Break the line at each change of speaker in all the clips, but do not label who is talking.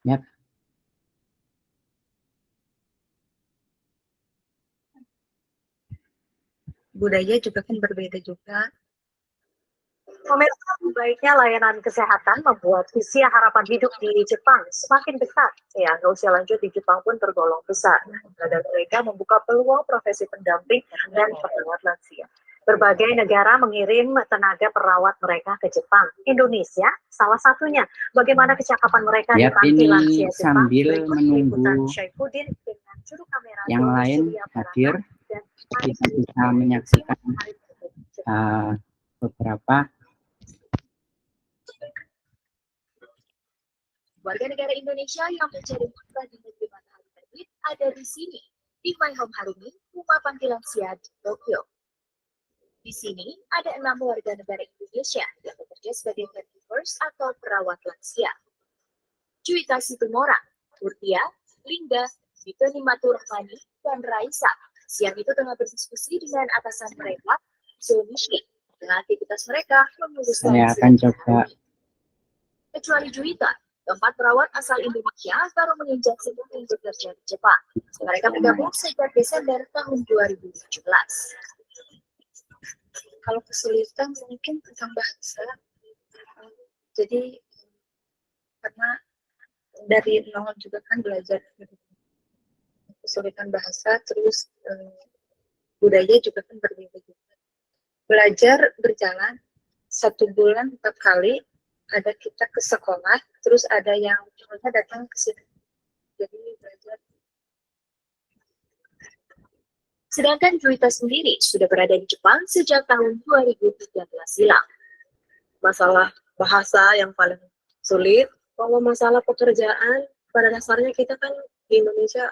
Yap.
Budaya juga kan berbeda juga. Pemirsa, baiknya layanan kesehatan membuat visi harapan hidup di Jepang semakin dekat. Ya, usia lanjut di Jepang pun tergolong besar. Dan mereka membuka peluang profesi pendamping dan perawat lansia. Berbagai negara mengirim tenaga perawat mereka ke Jepang. Indonesia salah satunya. Bagaimana kecakapan mereka di
Yap,
panti
ini
lansia Jepang?
sambil
Berikut liputan
menunggu
Syaifuddin dengan juru kamera
yang
Doni
lain
Surya
hadir,
dan
kita bisa menyaksikan beberapa
warga negara Indonesia yang mencari nafkah di negeri matahari terbit ada di sini, di My Home Harumi, rumah panti lansia di Tokyo. Di sini ada 6 warga negara Indonesia yang bekerja sebagai caregivers atau perawat lansia. Juwita Situmorang, Murtia, Linda, Vito Nimaturahmani, dan Raisa siang itu tengah berdiskusi dengan atasan mereka, Zonishi, dengan aktivitas mereka mengurus
saya akan coba.
Kecuali Juwita, keempat perawat asal Indonesia baru menginjak sebuah bekerja di Jepang. Mereka bergabung sejak Desember tahun 2017.
Kalau kesulitan mungkin tentang bahasa. Jadi karena dari nol juga kan belajar kesulitan bahasa, terus budaya juga kan berbeda juga. Belajar berjalan 1 bulan 4 kali, ada kita ke sekolah, terus ada yang kita datang ke sini. Jadi belajar.
Sedangkan Juwita sendiri sudah berada di Jepang sejak tahun 2013 silam.
Masalah bahasa yang paling sulit, kalau masalah pekerjaan, pada dasarnya kita kan di Indonesia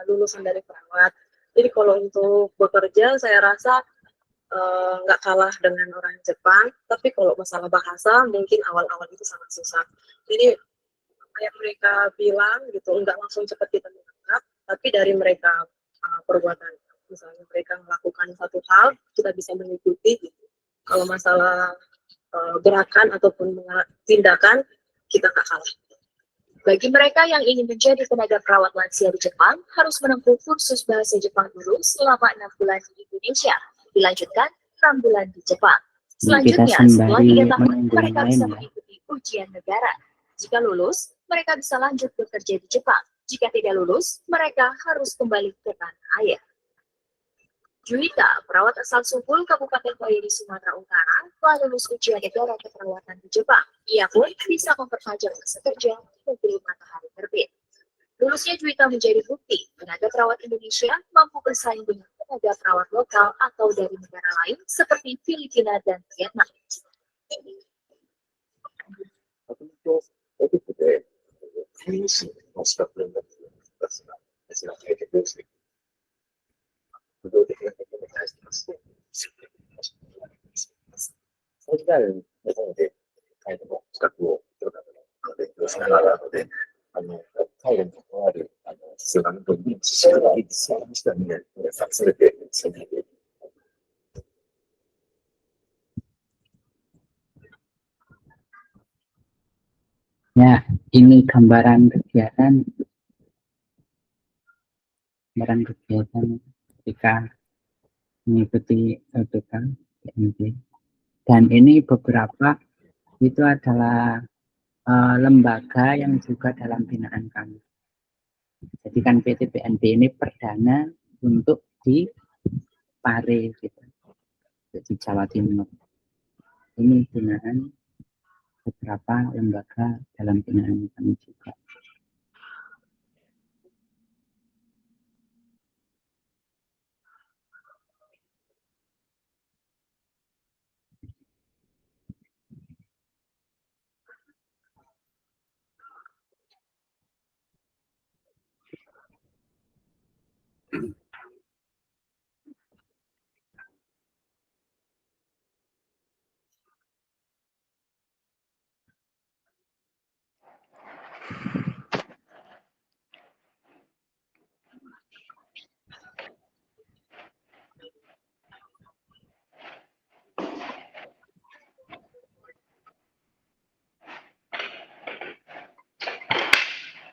lulusan dari perawat. Jadi kalau untuk bekerja, saya rasa nggak kalah dengan orang Jepang, tapi kalau masalah bahasa, mungkin awal-awal itu sangat susah. Jadi kayak mereka bilang gitu, nggak langsung cepat kita menangkap, tapi dari mereka perbuatan. Misalnya mereka melakukan satu hal, kita bisa mengikuti. Gitu. Kalau masalah gerakan ataupun tindakan, kita nggak kalah.
Bagi mereka yang ingin menjadi tenaga perawat lansia di Jepang, harus menempuh kursus bahasa Jepang dulu selama 6 bulan di Indonesia, dilanjutkan 6 bulan di Jepang. Selanjutnya, setelah 3 tahun, mereka bisa mengikuti ujian negara. Jika lulus, mereka bisa lanjut bekerja di Jepang. Jika tidak lulus, mereka harus kembali ke tanah air. Juwita, perawat asal Sungkul, Kabupaten Koiri, Sumatera Utara, telah lulus ujian negara keperawatan di Jepang. Ia pun bisa memperpanjang masa kerja di negeri matahari terbit. Lulusnya Juwita menjadi bukti tenaga perawat Indonesia mampu bersaing dengan tenaga perawat lokal atau dari negara lain seperti Filipina dan Vietnam.
Ya, ini gambaran kegiatan ketika mengikuti LPK PNB. Dan ini beberapa itu adalah lembaga yang juga dalam binaan kami. Jadi kan PT PNB ini perdana untuk di Pare gitu, di Jawa Timur. Ini binaan beberapa lembaga dalam binaan kami juga.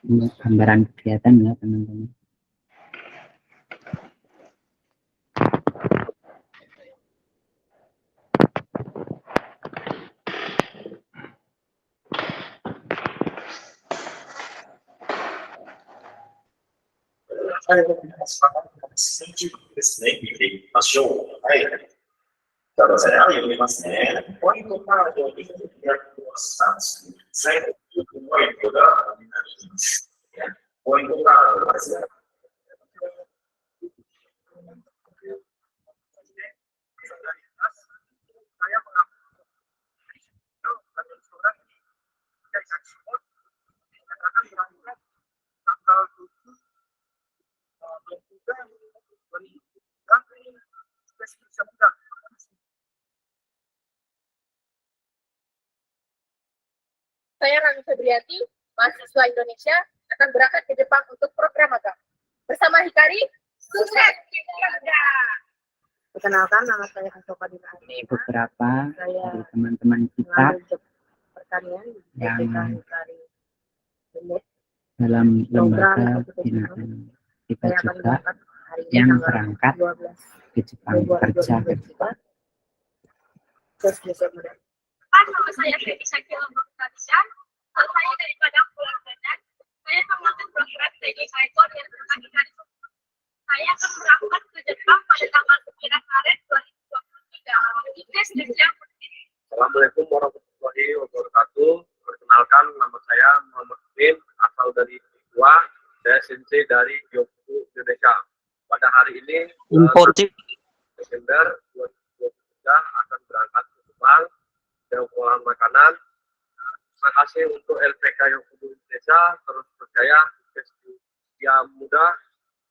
Ini gambaran kegiatan ya teman-teman.
Saya Rani Febriati, mahasiswa Indonesia, akan berangkat ke Jepang untuk program magang. Bersama Hikari, sukses!
Perkenalkan, nama saya Asoka Dina.
Ini beberapa
Saya
dari teman-teman kita
mengambil pertanian di
yang
PPK Hikari Unit.
dalam
Program
lembaga
untuk
binaan kita
Saya akan
juga
berangkat hari ini
yang
tanggal
berangkat
12
ke Jepang
Februari
kerja ke
2023 ke Desember.
Nama saya Feby Sakila Buktanisha. Saya dari Padang Pulau Bandan. Saya mengambil program studi Saikon yang tentang Hikari. Saya akan berangkat ke Jepang pada tanggal 9 Maret 2023. Sukses dan selamat.
Assalamualaikum warahmatullahi wabarakatuh. Perkenalkan, nama saya Muhammad Bin, asal dari Papua. Saya sensei dari Kyoto, Indonesia. Pada hari ini, Desember 2023 akan berangkat ke Jepang dan pengolahan makanan. Terima kasih untuk LPK Kyoto, Indonesia. Terus berjaya, ya muda.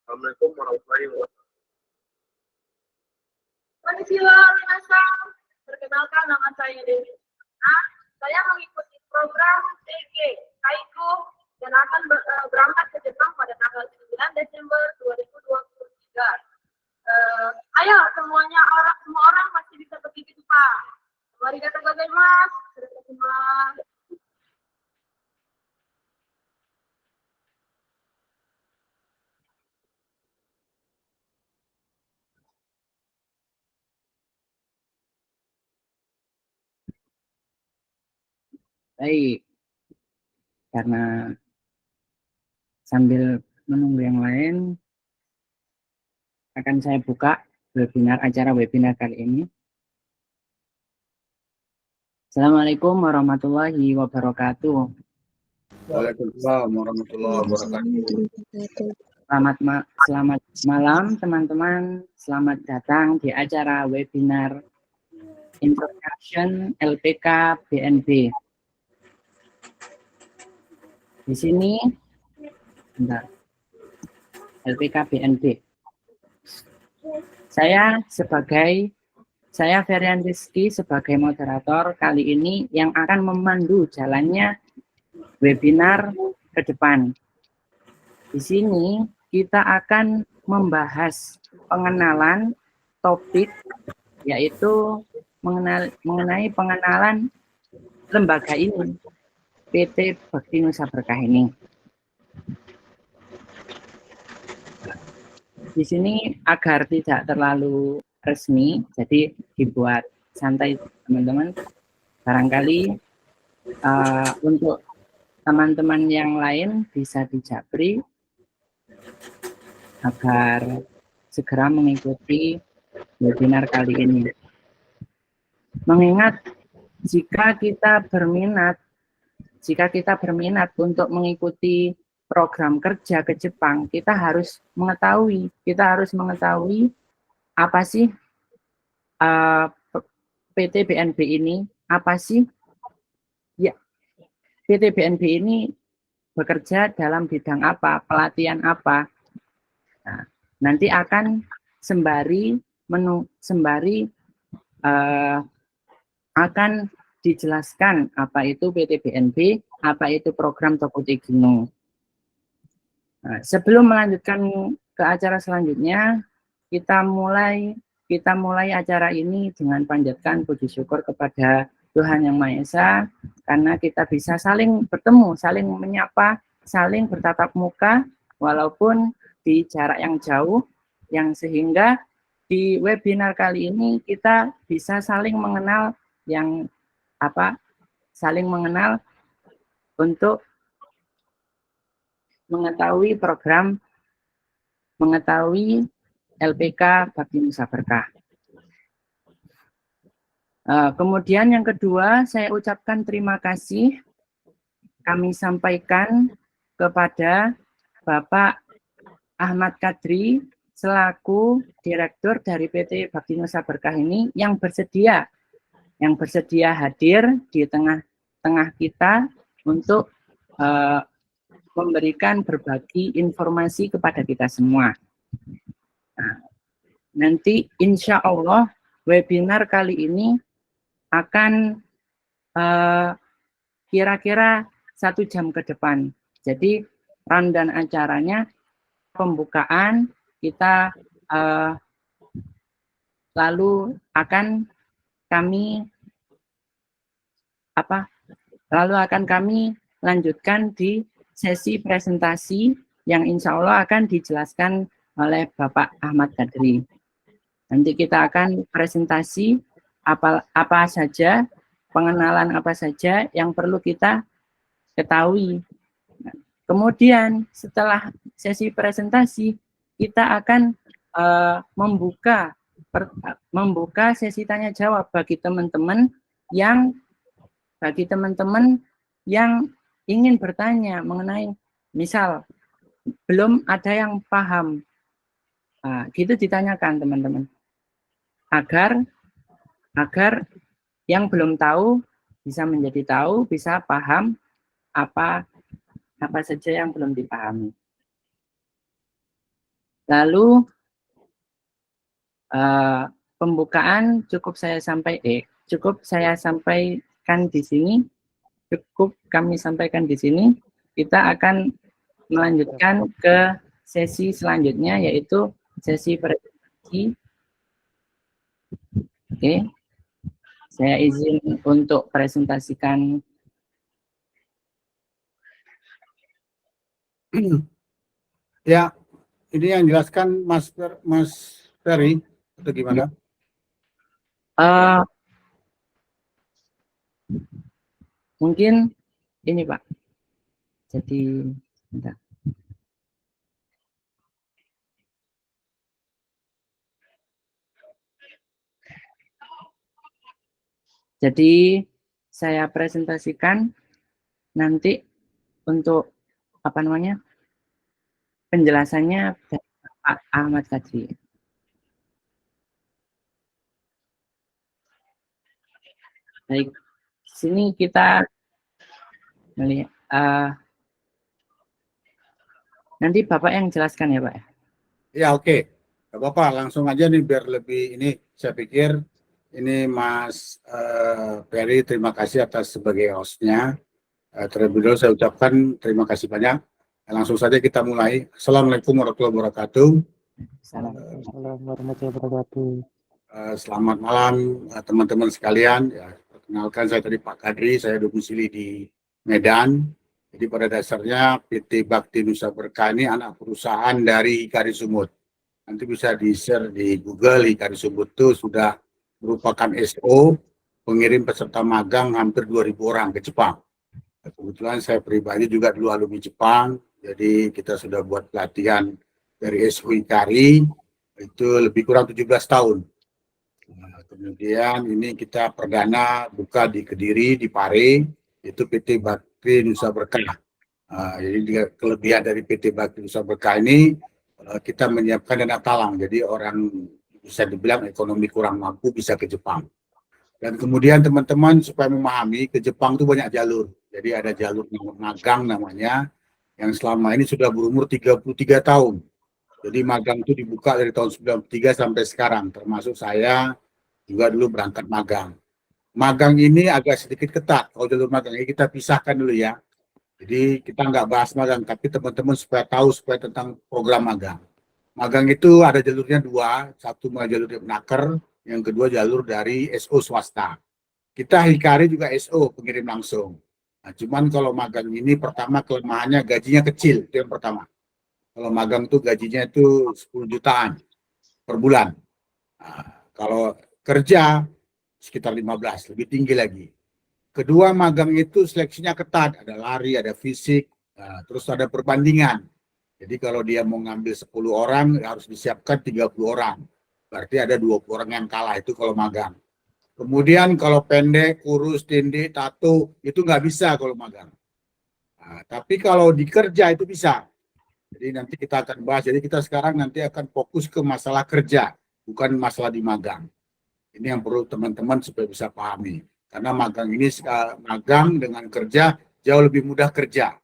Assalamualaikum warahmatullahi wabarakatuh.
Konnichiwa, minasan. Perkenalkan, nama saya Dewi. Saya mengikuti program TG Kaiku dan akan berangkat ke Jepang pada tanggal 9 Desember 2023. Ayo semuanya, semua orang masih bisa pergi ke Jepang. Arigatou gozaimasu.
baik. Karena sambil menunggu yang lain akan saya buka acara webinar kali ini. Assalamualaikum warahmatullahi wabarakatuh.
Waalaikumsalam warahmatullahi wabarakatuh.
Selamat malam teman-teman. Selamat datang di acara webinar Introduction LPK BNB. Di sini, LPK BNB. Saya Ferian Rizky sebagai moderator kali ini yang akan memandu jalannya webinar ke depan. Di sini kita akan membahas pengenalan topik, yaitu mengenai pengenalan lembaga ini, PT Bakti Nusa Berkah ini. Di sini agar tidak terlalu resmi, jadi dibuat santai teman-teman. Barangkali untuk teman-teman yang lain bisa dijabri agar segera mengikuti webinar kali ini. Mengingat jika kita berminat untuk mengikuti program kerja ke Jepang, kita harus mengetahui apa sih PT BNB ini, apa sih? Ya, PT BNB ini bekerja dalam bidang apa, pelatihan apa. Nah, nanti akan sembari akan dijelaskan apa itu PT BNB, apa itu program Tokuti Ginno. Nah, sebelum melanjutkan ke acara selanjutnya, kita mulai acara ini dengan panjatkan puji syukur kepada Tuhan Yang Maha Esa, karena kita bisa saling bertemu, saling menyapa, saling bertatap muka walaupun di jarak yang jauh, yang sehingga di webinar kali ini kita bisa saling mengenal saling mengenal untuk mengetahui mengetahui LPK Bakti Nusa Berkah. Kemudian yang kedua, saya ucapkan terima kasih kami sampaikan kepada Bapak Ahmad Kadri selaku Direktur dari PT Bakti Nusa Berkah ini yang bersedia hadir di tengah-tengah kita untuk memberikan berbagi informasi kepada kita semua. Nah, nanti insya Allah webinar kali ini akan kira-kira 1 jam ke depan. Jadi rundown acaranya pembukaan kita lalu akan kami lanjutkan di sesi presentasi yang insya Allah akan dijelaskan oleh Bapak Ahmad Kadri. Nanti kita akan presentasi apa saja, pengenalan apa saja yang perlu kita ketahui. Kemudian setelah sesi presentasi, kita akan membuka sesi tanya jawab bagi teman-teman yang ingin bertanya mengenai, misal belum ada yang paham, gitu ditanyakan teman-teman, agar yang belum tahu bisa menjadi tahu, bisa paham apa saja yang belum dipahami. Lalu pembukaan cukup kami sampaikan di sini. Kita akan melanjutkan ke sesi selanjutnya, yaitu sesi presentasi. Oke, saya izin untuk presentasikan.
Ya, ini yang jelaskan Mas Ferry atau gimana?
Mungkin ini Pak. Jadi, bentar. Jadi saya presentasikan nanti untuk penjelasannya dari Pak Ahmad Kadri. Baik, sini kita melihat. Nanti Bapak yang jelaskan ya Pak.
Ya oke. Gak apa-apa, langsung aja nih biar lebih ini. Saya pikir ini Mas Ferry, terima kasih atas sebagai hostnya. Terlebih dahulu saya ucapkan terima kasih banyak. Langsung saja kita mulai. Assalamualaikum warahmatullahi wabarakatuh.
Assalamualaikum warahmatullahi wabarakatuh.
Selamat malam teman-teman sekalian. Ya, perkenalkan saya tadi Pak Kadri, saya domisili di Medan. Jadi pada dasarnya PT Bakti Nusa Berkah ini anak perusahaan dari Hikari Sumut. Nanti bisa di-share di Google, Hikari Sumut itu sudah merupakan SO, pengirim peserta magang hampir 2.000 orang ke Jepang. Kebetulan saya pribadi juga dulu alumni Jepang, jadi kita sudah buat pelatihan dari SO Hikari, itu lebih kurang 17 tahun. Nah, kemudian ini kita perdana buka di Kediri, di Pare, itu PT Bakti Nusa Berkah. Jadi kelebihan dari PT Bakti Nusa Berkah ini, kita menyiapkan dana talang, jadi orang bisa dibilang ekonomi kurang mampu bisa ke Jepang. Dan kemudian teman-teman supaya memahami, ke Jepang itu banyak jalur. Jadi ada jalur magang namanya, yang selama ini sudah berumur 33 tahun. Jadi magang itu dibuka dari tahun 93 sampai sekarang, termasuk saya juga dulu berangkat magang. Magang ini agak sedikit ketat, kalau jalur magang ini kita pisahkan dulu ya. Jadi kita nggak bahas magang, tapi teman-teman supaya tahu tentang program magang. Magang itu ada jalurnya dua, satu jalur dari Menaker, yang kedua jalur dari SO swasta. Kita Hikari juga SO, pengirim langsung. Nah, cuman kalau magang ini pertama kelemahannya gajinya kecil, itu yang pertama. Kalau magang itu gajinya itu 10 jutaan per bulan. Nah, kalau kerja sekitar 15, lebih tinggi lagi. Kedua, magang itu seleksinya ketat, ada lari, ada fisik, terus ada perbandingan. Jadi kalau dia mau ngambil 10 orang, harus disiapkan 30 orang. Berarti ada 20 orang yang kalah, itu kalau magang. Kemudian kalau pendek, kurus, tinggi, tato, itu nggak bisa kalau magang. Nah, tapi kalau di kerja itu bisa. Jadi nanti kita akan bahas. Jadi kita sekarang nanti akan fokus ke masalah kerja, bukan masalah di magang. Ini yang perlu teman-teman supaya bisa pahami. Karena magang ini, magang dengan kerja jauh lebih mudah kerja.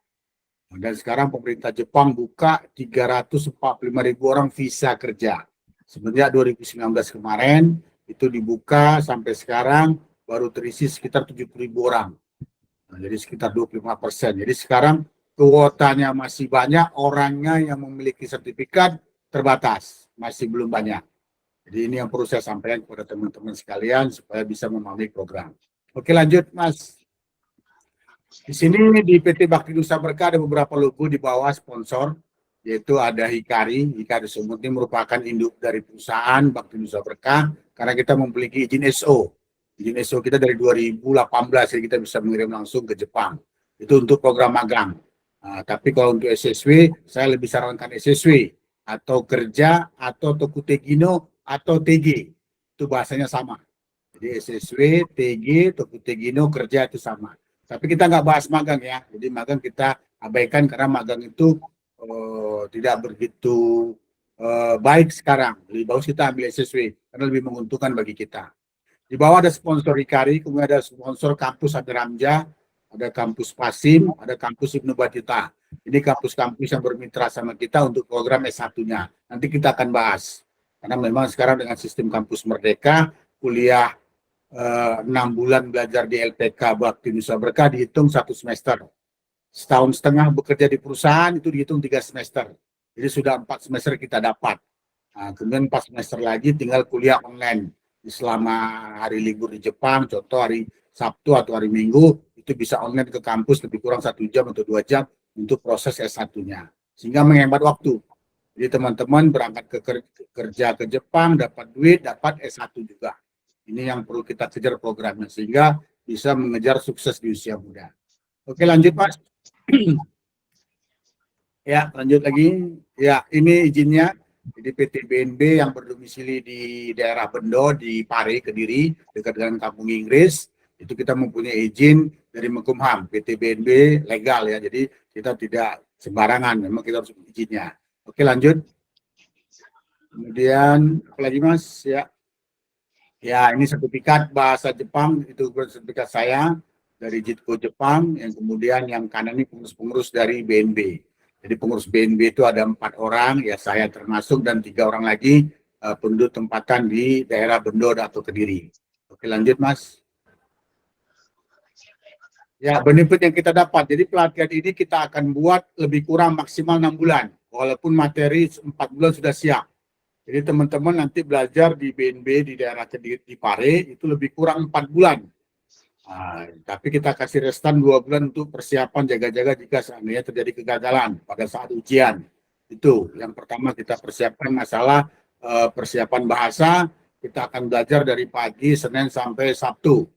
Dan sekarang pemerintah Jepang buka 345.000 orang visa kerja. Semenjak 2019 kemarin, itu dibuka sampai sekarang baru terisi sekitar 70.000 orang. Nah, jadi sekitar 25%. Jadi sekarang kuotanya masih banyak, orangnya yang memiliki sertifikat terbatas, masih belum banyak. Jadi ini yang perlu saya sampaikan kepada teman-teman sekalian supaya bisa memahami program. Oke, lanjut Mas. Di sini di PT Bakti Nusa Berkah ada beberapa logo di bawah sponsor, yaitu ada Hikari. Hikari Sumut ini merupakan induk dari perusahaan Bakti Nusa Berkah karena kita memiliki izin SO. Izin SO kita dari 2018, jadi kita bisa mengirim langsung ke Jepang. Itu untuk program magang. Nah, tapi kalau untuk SSW, saya lebih sarankan SSW atau kerja atau Tokutegino atau TG. Itu bahasanya sama. Jadi SSW, TG, Tokutegino, kerja itu sama. Tapi kita nggak bahas magang ya. Jadi magang kita abaikan karena magang itu tidak begitu baik sekarang. Lebih bagus kita ambil SSW karena lebih menguntungkan bagi kita. Di bawah ada sponsor Hikari, kemudian ada sponsor kampus Abiramja, ada kampus Pasim, ada kampus Ibnu Battuta. Ini kampus-kampus yang bermitra sama kita untuk program S1-nya. Nanti kita akan bahas. Karena memang sekarang dengan sistem kampus Merdeka, kuliah 6 bulan belajar di LPK Bakti Nusa Berkah dihitung 1 semester. Setahun setengah bekerja di perusahaan itu dihitung 3 semester. Jadi sudah 4 semester kita dapat. Nah, kemudian 4 semester lagi tinggal kuliah online. Selama hari libur di Jepang, contoh hari Sabtu atau hari Minggu, itu bisa online ke kampus lebih kurang 1 jam atau 2 jam untuk proses S1-nya. Sehingga menghemat waktu. Jadi teman-teman berangkat ke kerja ke Jepang, dapat duit, dapat S1 juga. Ini yang perlu kita kejar programnya, sehingga bisa mengejar sukses di usia muda. Oke, lanjut Mas. Ya, lanjut lagi. Ya, ini izinnya. Jadi PT BNB yang berdomisili di daerah Bendo, di Pare, Kediri, dekat dengan Kampung Inggris. Itu kita mempunyai izin dari Menkumham. PT BNB legal ya, jadi kita tidak sembarangan, memang kita harus izinnya. Oke, lanjut. Kemudian, apa lagi Mas? Ya, ini sertifikat bahasa Jepang, itu sertifikat saya dari Jitko Jepang, yang kemudian yang kanan ini pengurus-pengurus dari BNB. Jadi pengurus BNB itu ada 4 orang, ya saya termasuk, dan 3 orang lagi penduduk tempatan di daerah Bendo atau Kediri. Oke, lanjut Mas. Ya, benefit yang kita dapat. Jadi pelatihan ini kita akan buat lebih kurang maksimal 6 bulan. Walaupun materi 4 bulan sudah siap. Jadi teman-teman nanti belajar di BNB di daerah Kediri, di Pare, itu lebih kurang 4 bulan. Nah, tapi kita kasih restan 2 bulan untuk persiapan jaga-jaga jika seandainya terjadi kegagalan pada saat ujian. Itu yang pertama, kita persiapkan masalah persiapan bahasa. Kita akan belajar dari pagi Senin sampai Sabtu.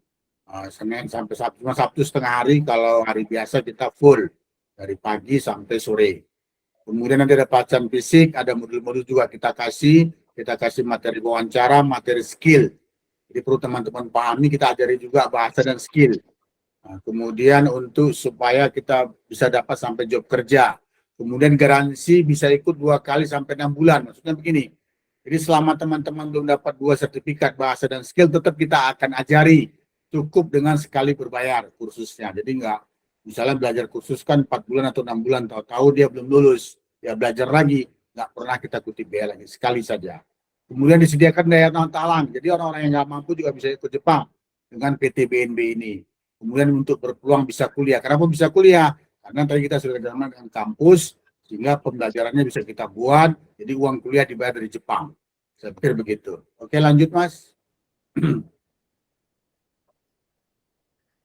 Senin sampai Sabtu, cuma Sabtu setengah hari, kalau hari biasa kita full dari pagi sampai sore. Kemudian nanti ada pelatihan fisik, ada modul-modul juga kita kasih materi wawancara, materi skill. Jadi perlu teman-teman pahami, kita ajari juga bahasa dan skill. Nah, kemudian untuk supaya kita bisa dapat sampai job kerja. Kemudian garansi bisa ikut 2 kali sampai 6 bulan. Maksudnya begini, jadi selama teman-teman belum dapat 2 sertifikat bahasa dan skill, tetap kita akan ajari. Cukup dengan sekali berbayar kursusnya. Jadi enggak, misalnya belajar kursus kan 4 bulan atau 6 bulan, tahu-tahu dia belum lulus. Ya belajar lagi, enggak pernah kita kutip biaya lagi, sekali saja. Kemudian disediakan daya talang, jadi orang-orang yang nggak mampu juga bisa ikut Jepang dengan PT BNB ini. Kemudian untuk berpeluang bisa kuliah. Kenapa bisa kuliah? Karena tadi kita sudah kerjasama dengan kampus, sehingga pembelajarannya bisa kita buat, jadi uang kuliah dibayar dari Jepang. Saya pikir begitu. Oke, lanjut Mas.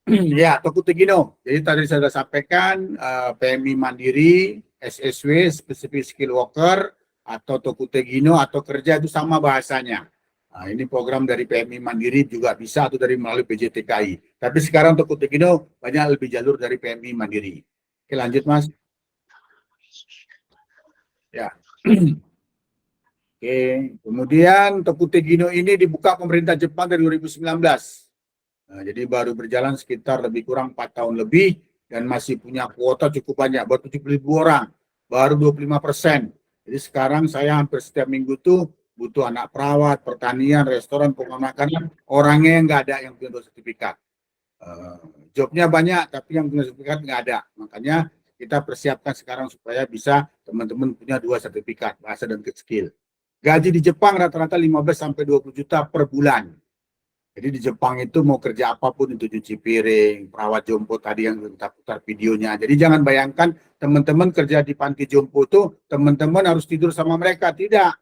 Ya, Tokutegino. Jadi tadi saya sudah sampaikan PMI Mandiri, SSW, Specific Skill Worker, atau Tokutegino atau kerja itu sama bahasanya. Nah, ini program dari PMI Mandiri juga bisa atau dari melalui PJTKI. Tapi sekarang Tokutegino banyak lebih jalur dari PMI Mandiri. Oke, lanjut Mas. Ya. Oke, kemudian Tokutegino ini dibuka pemerintah Jepang dari 2019. Nah, jadi baru berjalan sekitar lebih kurang 4 tahun lebih dan masih punya kuota cukup banyak, baru 70.000 orang, baru 25%. Jadi sekarang saya hampir setiap minggu tuh butuh anak perawat, pertanian, restoran, pengolahan makanan, orangnya yang nggak ada yang punya 2 sertifikat. Jobnya banyak, tapi yang punya sertifikat nggak ada. Makanya kita persiapkan sekarang supaya bisa teman-teman punya 2 sertifikat, bahasa dan skill. Gaji di Jepang rata-rata 15-20 juta per bulan. Jadi di Jepang itu mau kerja apapun, itu cuci piring, perawat jompo tadi yang kita putar videonya. Jadi jangan bayangkan teman-teman kerja di panti jompo itu teman-teman harus tidur sama mereka, tidak.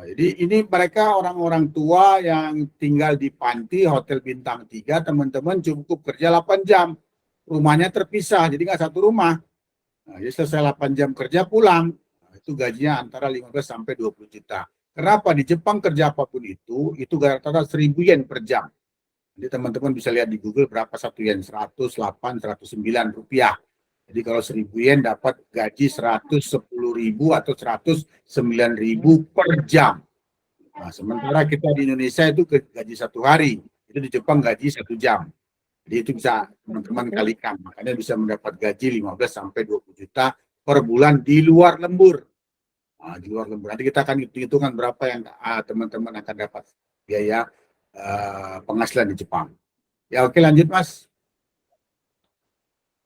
Jadi ini mereka orang-orang tua yang tinggal di panti hotel bintang 3, teman-teman cukup kerja 8 jam. Rumahnya terpisah, jadi nggak satu rumah. Nah, jadi selesai 8 jam kerja pulang, itu gajinya antara 15-20 juta. Kenapa? Di Jepang kerja apapun itu rata-rata 1.000 yen per jam. Jadi teman-teman bisa lihat di Google berapa 1 yen, 108, 109 rupiah. Jadi kalau 1.000 yen dapat gaji 110.000 atau 109.000 per jam. Nah, sementara kita di Indonesia itu gaji 1 hari, itu di Jepang gaji 1 jam. Jadi itu bisa teman-teman kalikan, makanya bisa mendapat gaji 15-20 juta per bulan di luar lembur. Nah, di luar lembur. Nanti kita akan hitung-hitungan berapa yang teman-teman akan dapat biaya penghasilan di Jepang. Ya oke, lanjut Mas.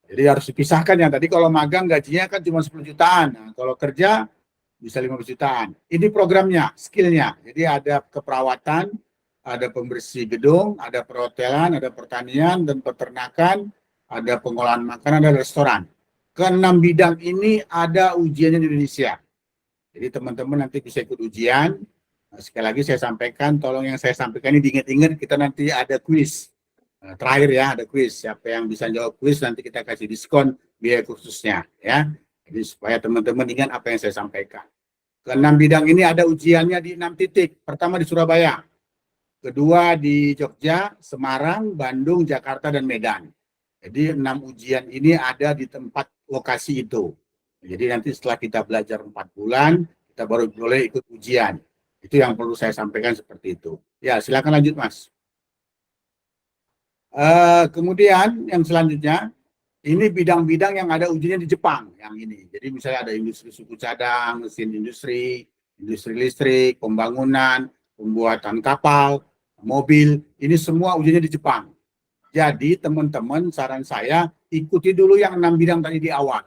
Jadi harus dipisahkan ya. Tadi kalau magang gajinya kan cuma 10 jutaan. Nah, kalau kerja bisa 15 jutaan. Ini programnya, skillnya. Jadi ada keperawatan, ada pembersih gedung, ada perhotelan, ada pertanian dan peternakan, ada pengolahan makanan, ada restoran. Ke-6 bidang ini ada ujiannya di Indonesia. Jadi teman-teman nanti bisa ikut ujian. Nah, sekali lagi saya sampaikan, tolong yang saya sampaikan ini diingat-ingat, kita nanti ada kuis. Nah, terakhir ya, ada kuis. Siapa yang bisa jawab kuis, nanti kita kasih diskon biaya kursusnya. Ya. Jadi supaya teman-teman ingat apa yang saya sampaikan. Ke-6 bidang ini ada ujiannya di 6 titik. Pertama di Surabaya. Kedua di Jogja, Semarang, Bandung, Jakarta, dan Medan. Jadi 6 ujian ini ada di tempat lokasi itu. Jadi nanti setelah kita belajar 4 bulan, kita baru boleh ikut ujian. Itu yang perlu saya sampaikan seperti itu. Ya, silakan lanjut, Mas. Kemudian yang selanjutnya, ini bidang-bidang yang ada ujiannya di Jepang. Yang ini. Jadi misalnya ada industri suku cadang, mesin industri, industri listrik, pembangunan, pembuatan kapal, mobil. Ini semua ujiannya di Jepang. Jadi teman-teman, saran saya ikuti dulu yang 6 bidang tadi di awal.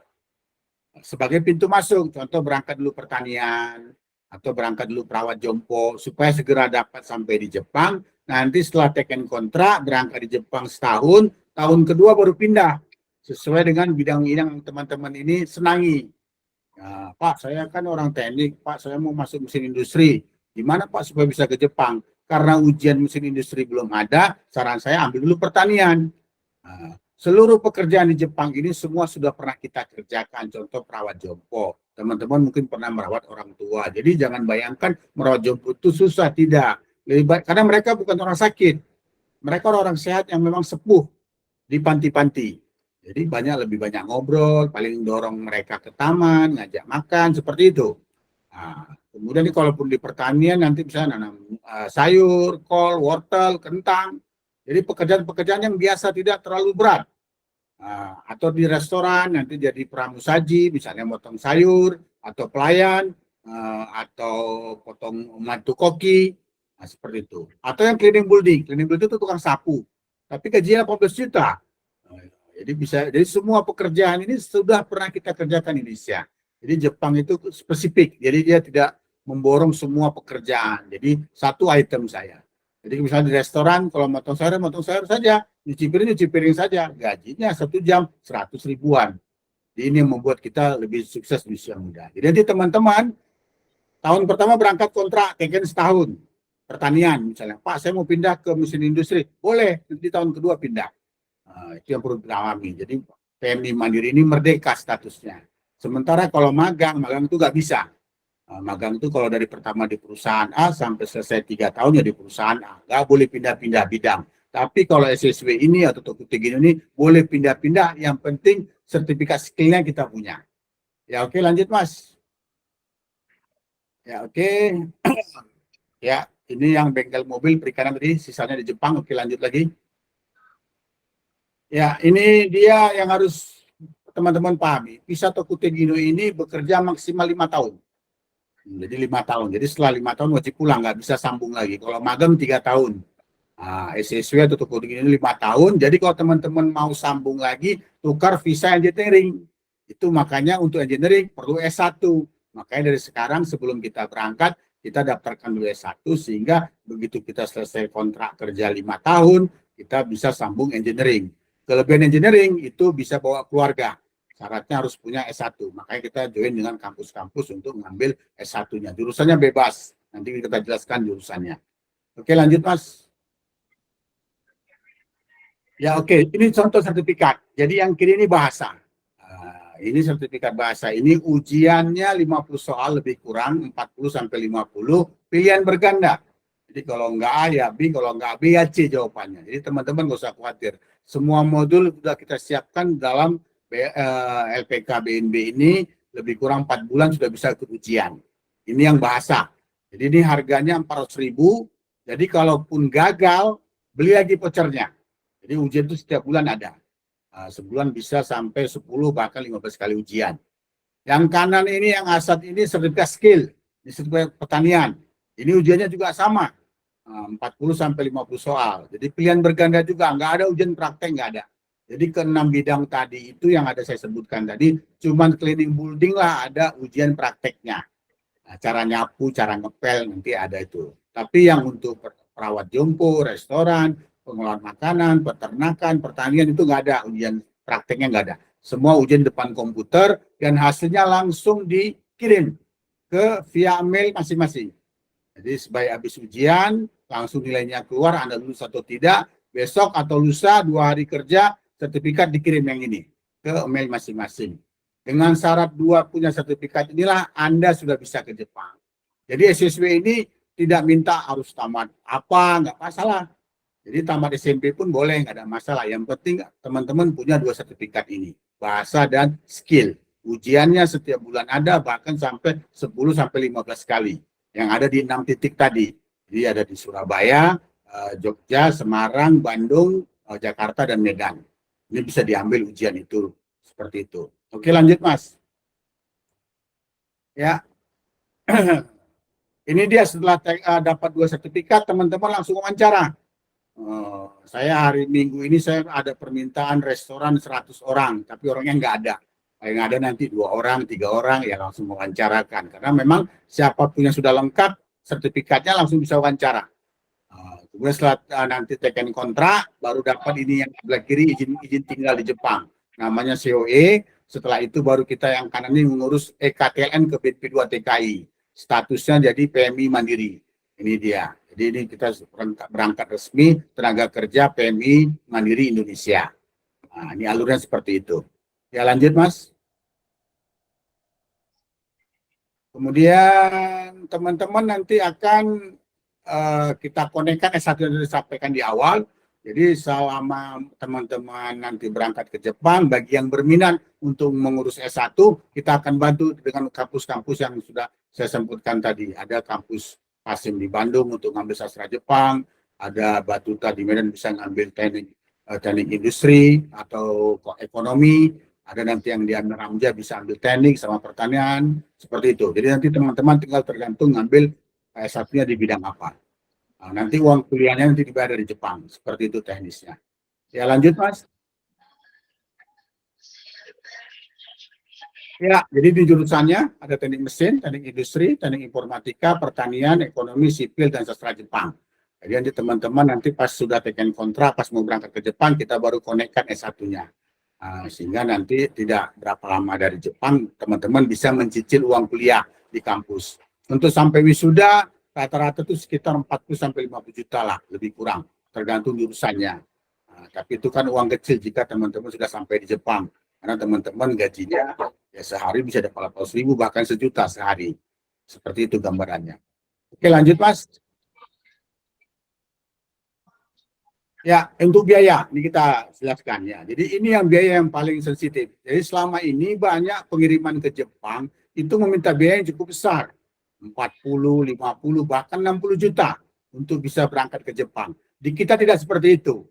Sebagai pintu masuk, contoh berangkat dulu pertanian, atau berangkat dulu perawat jompo, supaya segera dapat sampai di Jepang. Nanti setelah teken kontrak, berangkat di Jepang setahun, tahun kedua baru pindah. Sesuai dengan bidang yang teman-teman ini senangi. Nah, Pak, saya kan orang teknik, Pak, saya mau masuk mesin industri. Gimana Pak supaya bisa ke Jepang? Karena ujian mesin industri belum ada, saran saya ambil dulu pertanian. Nah, seluruh pekerjaan di Jepang ini semua sudah pernah kita kerjakan. Contoh perawat jompo. Teman-teman mungkin pernah merawat orang tua. Jadi jangan bayangkan merawat jompo itu susah. Tidak. Lebih baik, karena mereka bukan orang sakit. Mereka orang sehat yang memang sepuh di panti-panti. Jadi lebih banyak ngobrol, paling dorong mereka ke taman, ngajak makan, seperti itu. Nah, kemudian kalaupun di pertanian nanti bisa nanam sayur, kol, wortel, kentang. Jadi pekerjaan-pekerjaan yang biasa tidak terlalu berat. Atau di restoran nanti jadi pramusaji, misalnya motong sayur, atau pelayan, atau potong mantu koki, seperti itu. Atau yang cleaning building itu tukang sapu, tapi gajinya 18 juta. Jadi semua pekerjaan ini sudah pernah kita kerjakan di Indonesia. Jadi Jepang itu spesifik, jadi dia tidak memborong semua pekerjaan. Jadi satu item saya. Jadi misalnya di restoran, kalau motong sayur saja, nyuci piring saja, gajinya 1 jam 100 ribuan. Jadi ini yang membuat kita lebih sukses di usia muda. Jadi nanti teman-teman, tahun pertama berangkat kontrak, teken setahun, pertanian misalnya, Pak saya mau pindah ke mesin industri, boleh, nanti tahun kedua pindah. Itu yang perlu dipahami. Jadi PMI Mandiri ini merdeka statusnya. Sementara kalau magang itu nggak bisa. Magang itu kalau dari pertama di perusahaan A sampai selesai 3 tahun ya di perusahaan A. Nggak boleh pindah-pindah bidang. Tapi kalau SSW ini atau Tokotegino ini boleh pindah-pindah. Yang penting sertifikat skillnya kita punya. Ya oke, lanjut Mas. Ya oke. Ya ini yang bengkel mobil perikanan tadi, sisanya di Jepang. Oke, lanjut lagi. Ya ini dia yang harus teman-teman pahami. Visa Tokotegino ini bekerja maksimal 5 tahun. Jadi 5 tahun. Jadi setelah 5 tahun wajib pulang, nggak bisa sambung lagi. Kalau magang 3 tahun. SSW atau Tokotegino ini 5 tahun. Jadi kalau teman-teman mau sambung lagi, tukar visa engineering. Itu makanya untuk engineering perlu S1. Makanya dari sekarang sebelum kita berangkat, kita daftarkan dulu S1 sehingga begitu kita selesai kontrak kerja 5 tahun, kita bisa sambung engineering. Kelebihan engineering itu bisa bawa keluarga. Syaratnya harus punya S1. Makanya kita join dengan kampus-kampus untuk mengambil S1-nya. Jurusannya bebas. Nanti kita jelaskan jurusannya. Oke, lanjut Mas. Ya oke, ini contoh sertifikat. Jadi yang kiri ini bahasa. Ini sertifikat bahasa. Ini ujiannya 50 soal lebih kurang, 40 sampai 50, pilihan berganda. Jadi kalau enggak A ya B, kalau enggak B ya C jawabannya. Jadi teman-teman nggak usah khawatir. Semua modul sudah kita siapkan dalam LPK BNB ini lebih kurang 4 bulan sudah bisa ikut ujian. Ini yang bahasa. Jadi ini harganya 400.000. Jadi kalaupun gagal, beli lagi vouchernya. Jadi ujian itu setiap bulan ada. Sebulan bisa sampai 10 bahkan 15 kali ujian. Yang kanan ini yang asat ini sertifikat skill, ini sertifikat pertanian. Ini ujiannya juga sama. 40 sampai 50 soal. Jadi pilihan berganda juga, nggak ada ujian praktek, nggak ada. Jadi ke-6 bidang tadi itu yang ada saya sebutkan tadi, cuman cleaning building lah ada ujian prakteknya. Cara nyapu, cara ngepel nanti ada itu. Tapi yang untuk perawat jompo, restoran, pengolahan makanan, peternakan, pertanian itu nggak ada ujian prakteknya, nggak ada. Semua ujian depan komputer dan hasilnya langsung dikirim ke via mail masing-masing. Jadi sebaik habis ujian langsung nilainya keluar, Anda lulus atau tidak. Besok atau lusa 2 hari kerja sertifikat dikirim yang ini ke mail masing-masing. Dengan syarat 2 punya sertifikat inilah Anda sudah bisa ke Jepang. Jadi SSW ini tidak minta harus tamat apa, nggak masalah. Jadi tamat SMP pun boleh, nggak ada masalah. Yang penting teman-teman punya 2 sertifikat ini, bahasa dan skill. Ujiannya setiap bulan ada, bahkan sampai 10 sampai 15 kali. Yang ada di 6 titik tadi. Jadi ada di Surabaya, Jogja, Semarang, Bandung, Jakarta, dan Medan. Ini bisa diambil ujian itu seperti itu. Oke, lanjut Mas. Ya. Ini dia setelah dapat 2 sertifikat, teman-teman langsung wawancara. Saya hari Minggu ini saya ada permintaan restoran 100 orang, tapi orangnya nggak ada. Yang ada nanti 2 orang, 3 orang ya langsung mewawancarakan. Karena memang siapapun yang sudah lengkap sertifikatnya langsung bisa wawancara. Kemudian setelah nanti teken kontrak, baru dapat ini yang sebelah kiri izin tinggal di Jepang. Namanya COE. Setelah itu baru kita yang kanan ini mengurus EKTLN ke BP2 TKI. Statusnya jadi PMI Mandiri. Ini dia. Jadi ini kita berangkat resmi tenaga kerja PMI Mandiri Indonesia. Nah, ini alurnya seperti itu. Ya lanjut Mas. Kemudian teman-teman nanti akan kita konekkan S1 yang disampaikan di awal. Jadi selama teman-teman nanti berangkat ke Jepang, bagi yang berminat untuk mengurus S1, kita akan bantu dengan kampus-kampus yang sudah saya sebutkan tadi. Ada kampus Pasim di Bandung untuk ngambil sastra Jepang, ada Batuta di Medan bisa ngambil teknik industri atau ekonomi, ada nanti yang di Ramja bisa ambil teknik sama pertanian, seperti itu. Jadi nanti teman-teman tinggal tergantung ngambil S1-nya di bidang apa. Nah, nanti uang kuliahnya nanti dibayar dari Jepang, seperti itu teknisnya. Ya lanjut Mas. Ya, jadi di jurusannya ada teknik mesin, teknik industri, teknik informatika, pertanian, ekonomi, sipil, dan sastra Jepang. Jadi nanti teman-teman nanti pas sudah teken kontrak, pas mau berangkat ke Jepang, kita baru konekkan S1-nya. Sehingga nanti tidak berapa lama dari Jepang, teman-teman bisa mencicil uang kuliah di kampus. Untuk sampai wisuda, rata-rata itu sekitar 40 sampai 50 juta lah, lebih kurang, tergantung jurusannya. Nah, tapi itu kan uang kecil jika teman-teman sudah sampai di Jepang. Karena teman-teman gajinya ya sehari bisa dapat 800.000 bahkan sejuta sehari. Seperti itu gambarannya. Oke, lanjut Mas. Ya, untuk biaya ini kita jelaskan ya. Jadi ini yang biaya yang paling sensitif. Jadi selama ini banyak pengiriman ke Jepang itu meminta biaya yang cukup besar. 40, 50, bahkan 60 juta untuk bisa berangkat ke Jepang. Di kita tidak seperti itu.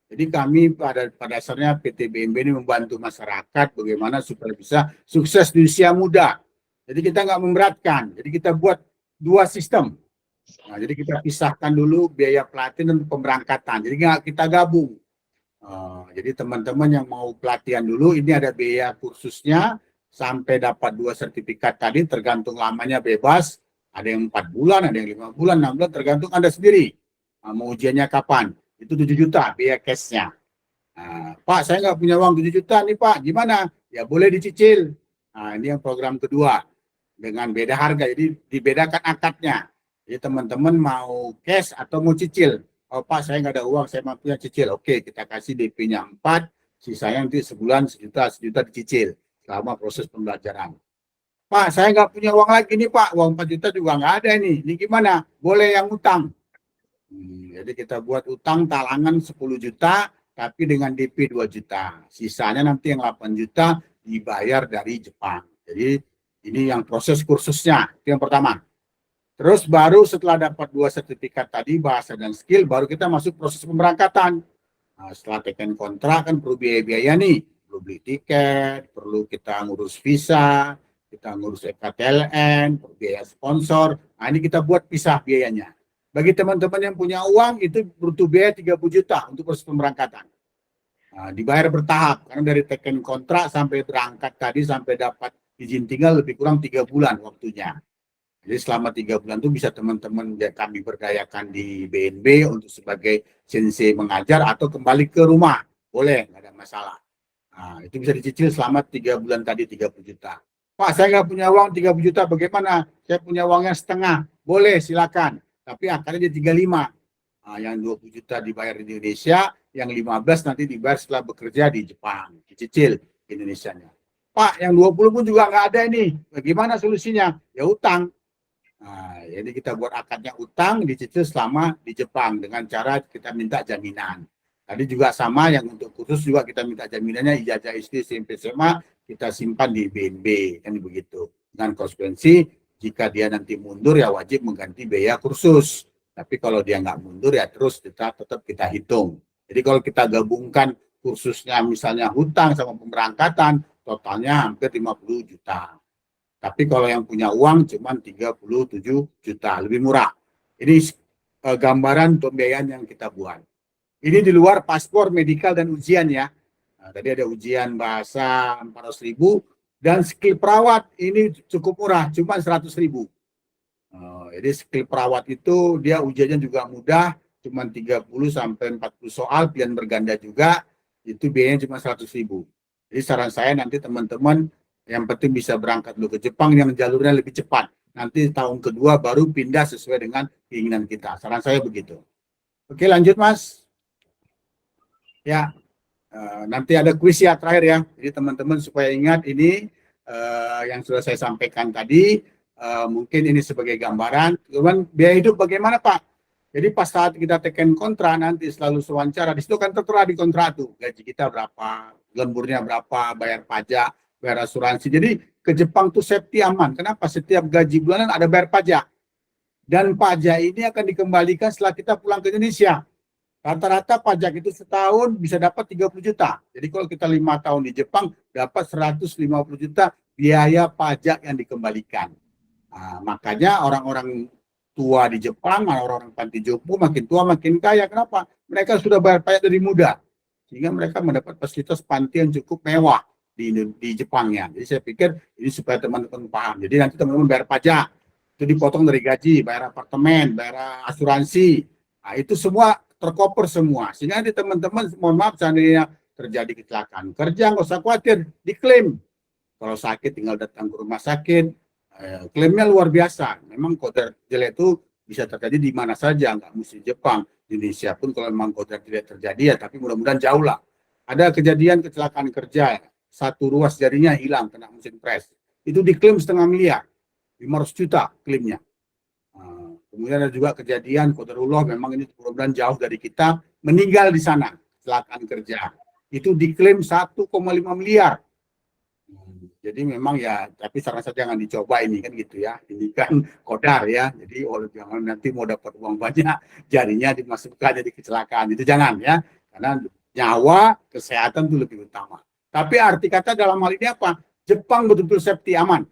Jadi kami pada dasarnya PT BNB ini membantu masyarakat bagaimana supaya bisa sukses di usia muda. Jadi kita nggak memberatkan. Jadi kita buat dua sistem. Nah, jadi kita pisahkan dulu biaya pelatihan dan pemberangkatan. Jadi nggak kita gabung. Jadi teman-teman yang mau pelatihan dulu, ini ada biaya kursusnya sampai dapat 2 sertifikat tadi, tergantung lamanya bebas. Ada yang 4 bulan, ada yang 5 bulan, 6 bulan, tergantung Anda sendiri. Mau ujiannya kapan? Itu 7 juta biaya cashnya. Pak, saya nggak punya uang 7 juta nih Pak, gimana? Ya boleh dicicil. Ini yang program kedua. Dengan beda harga, jadi dibedakan akadnya. Jadi teman-teman mau cash atau mau cicil. Oh Pak, saya nggak ada uang, saya mampunya cicil. Oke, kita kasih DP-nya 4, sisanya nanti sebulan sejuta dicicil selama proses pembelajaran. Pak, saya nggak punya uang lagi nih Pak, uang 4 juta juga nggak ada nih. Ini gimana? Boleh yang utang. Jadi kita buat utang talangan 10 juta, tapi dengan DP 2 juta. Sisanya nanti yang 8 juta dibayar dari Jepang. Jadi ini yang proses kursusnya, itu yang pertama. Terus baru setelah dapat 2 sertifikat tadi, bahasa dan skill, baru kita masuk proses pemberangkatan. Nah, setelah teken kontrak kan perlu biaya-biaya nih. Perlu beli tiket, perlu kita ngurus visa, kita ngurus EKTLN, perlu biaya sponsor. Nah ini kita buat pisah biayanya. Bagi teman-teman yang punya uang, itu butuh biaya 30 juta untuk proses pemberangkatan. Nah, dibayar bertahap, karena dari teken kontrak sampai berangkat tadi, sampai dapat izin tinggal lebih kurang 3 bulan waktunya. Jadi selama 3 bulan itu bisa teman-teman kami berdayakan di BNB untuk sebagai sensei mengajar atau kembali ke rumah. Boleh, nggak ada masalah. Nah, itu bisa dicicil selama 3 bulan tadi 30 juta. Pak, saya nggak punya uang 30 juta, bagaimana? Saya punya uangnya setengah. Boleh, silakan. Tapi akarnya jadi 35. Nah, yang 20 juta dibayar di Indonesia, yang 15 nanti dibayar setelah bekerja di Jepang. Dicicil Indonesianya. Pak, yang 20 pun juga nggak ada ini. Bagaimana solusinya? Ya utang. Nah, jadi kita buat akadnya utang dicicil selama di Jepang dengan cara kita minta jaminan. Tadi juga sama yang untuk kursus juga kita minta jaminannya ijazah SD SMP SMA kita simpan di BNB kan begitu. Dengan konsekuensi jika dia nanti mundur ya wajib mengganti biaya kursus. Tapi kalau dia nggak mundur ya terus tetap kita hitung. Jadi kalau kita gabungkan kursusnya misalnya hutang sama pemberangkatan totalnya hampir 50 juta. Tapi kalau yang punya uang cuma 37 juta, lebih murah. Ini gambaran pembiayaan yang kita buat. Ini di luar paspor, medikal, dan ujian ya. Nah, tadi ada ujian bahasa 400.000 dan skill perawat ini cukup murah, cuma 100.000. Jadi skill perawat itu dia ujiannya juga mudah, cuma 30 sampai 40 soal, pilihan berganda juga, itu biayanya cuma 100.000. Jadi saran saya nanti teman-teman yang penting bisa berangkat dulu ke Jepang yang jalurnya lebih cepat. Nanti tahun kedua baru pindah sesuai dengan keinginan kita. Saran saya begitu. Oke, lanjut Mas. Ya, nanti ada kuis ya terakhir ya. Jadi teman-teman supaya ingat ini yang sudah saya sampaikan tadi, mungkin ini sebagai gambaran. Kemudian biaya hidup bagaimana Pak? Jadi pas saat kita teken kontrak nanti selalu wawancara, di situ kan tertera di kontrak tuh gaji kita berapa, lemburnya berapa, bayar pajak, bayar asuransi. Jadi ke Jepang tuh safety aman. Kenapa? Setiap gaji bulanan ada bayar pajak. Dan pajak ini akan dikembalikan setelah kita pulang ke Indonesia. Rata-rata pajak itu setahun bisa dapat 30 juta. Jadi kalau kita 5 tahun di Jepang dapat 150 juta biaya pajak yang dikembalikan. Nah, makanya orang-orang tua di Jepang, orang-orang panti jompo makin tua makin kaya. Kenapa? Mereka sudah bayar pajak dari muda. Sehingga mereka mendapat fasilitas panti yang cukup mewah di Jepangnya. Jadi saya pikir ini supaya teman-teman paham. Jadi nanti teman-teman bayar pajak, itu dipotong dari gaji, bayar apartemen, bayar asuransi. Nah, itu semua tercover semua. Sehingga nanti teman-teman, mohon maaf seandainya terjadi kecelakaan kerja, nggak usah khawatir, diklaim. Kalau sakit tinggal datang ke rumah sakit, klaimnya luar biasa. Memang kode jelek itu bisa terjadi di mana saja, nggak mesti Jepang. Indonesia pun kalau memang kontrak tidak terjadi ya, tapi mudah-mudahan jauh lah. Ada kejadian kecelakaan kerja, satu ruas jarinya hilang kena mesin pres. Itu diklaim 500 miliar, 500 juta klaimnya. Kemudian ada juga kejadian qadarullah, memang ini mudah-mudahan jauh dari kita, meninggal di sana kecelakaan kerja. Itu diklaim 1,5 miliar. Jadi memang ya, tapi saran saya jangan dicoba ini kan gitu ya. Ini kan kodar ya. Jadi jangan nanti mau dapat uang banyak, jarinya dimasukkan jadi kecelakaan. Itu jangan ya. Karena nyawa, kesehatan itu lebih utama. Tapi arti kata dalam hal ini apa? Jepang betul-betul safety, aman.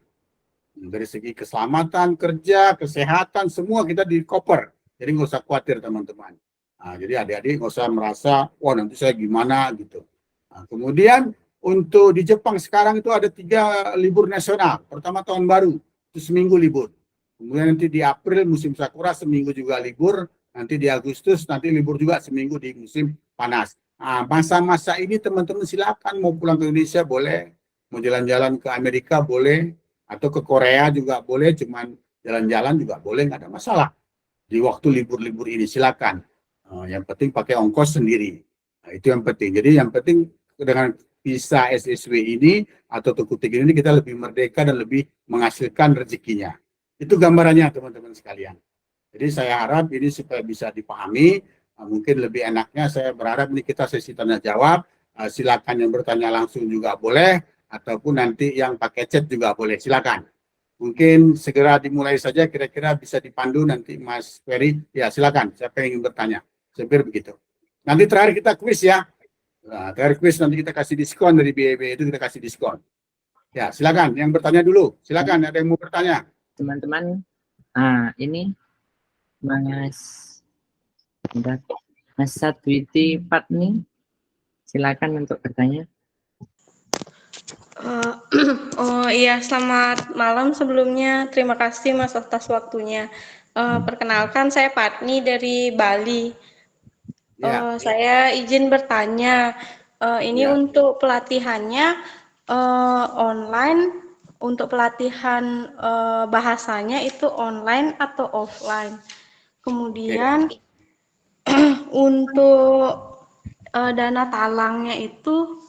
Dari segi keselamatan, kerja, kesehatan, semua kita di cover. Jadi nggak usah khawatir teman-teman. Nah, jadi adik-adik nggak usah merasa, wah nanti saya gimana gitu. Nah, kemudian untuk di Jepang sekarang itu ada 3 libur nasional. Pertama tahun baru, itu seminggu libur. Kemudian nanti di April musim sakura seminggu juga libur. Nanti di Agustus nanti libur juga seminggu di musim panas. Nah, masa-masa ini teman-teman silakan mau pulang ke Indonesia boleh, mau jalan-jalan ke Amerika boleh, atau ke Korea juga boleh, cuman jalan-jalan juga boleh, nggak ada masalah. Di waktu libur-libur ini silakan. Yang penting pakai ongkos sendiri. Nah, itu yang penting. Jadi yang penting dengan visa SSW ini atau Tokutik ini kita lebih merdeka dan lebih menghasilkan rezekinya. Itu gambarannya teman-teman sekalian. Jadi saya harap ini supaya bisa dipahami. Mungkin lebih enaknya saya berharap ini kita sesi tanya jawab. Silakan yang bertanya langsung juga boleh, ataupun nanti yang pakai chat juga boleh. Silakan. Mungkin segera dimulai saja, kira-kira bisa dipandu nanti Mas Ferry. Ya silakan, siapa yang ingin bertanya. Saya pikir begitu. Nanti terakhir kita kuis ya. Nah, dari kuis nanti kita kasih diskon dari BEB itu kita kasih diskon. Ya, silakan yang bertanya dulu. Silakan ada yang mau bertanya.
Teman-teman, ini Mas Satwiti Patni, silakan untuk bertanya.
Oh iya, selamat malam sebelumnya. Terima kasih Mas atas waktunya. Perkenalkan saya Patni dari Bali. Saya izin bertanya, ini untuk pelatihannya online, untuk pelatihan bahasanya itu online atau offline? Kemudian untuk dana talangnya itu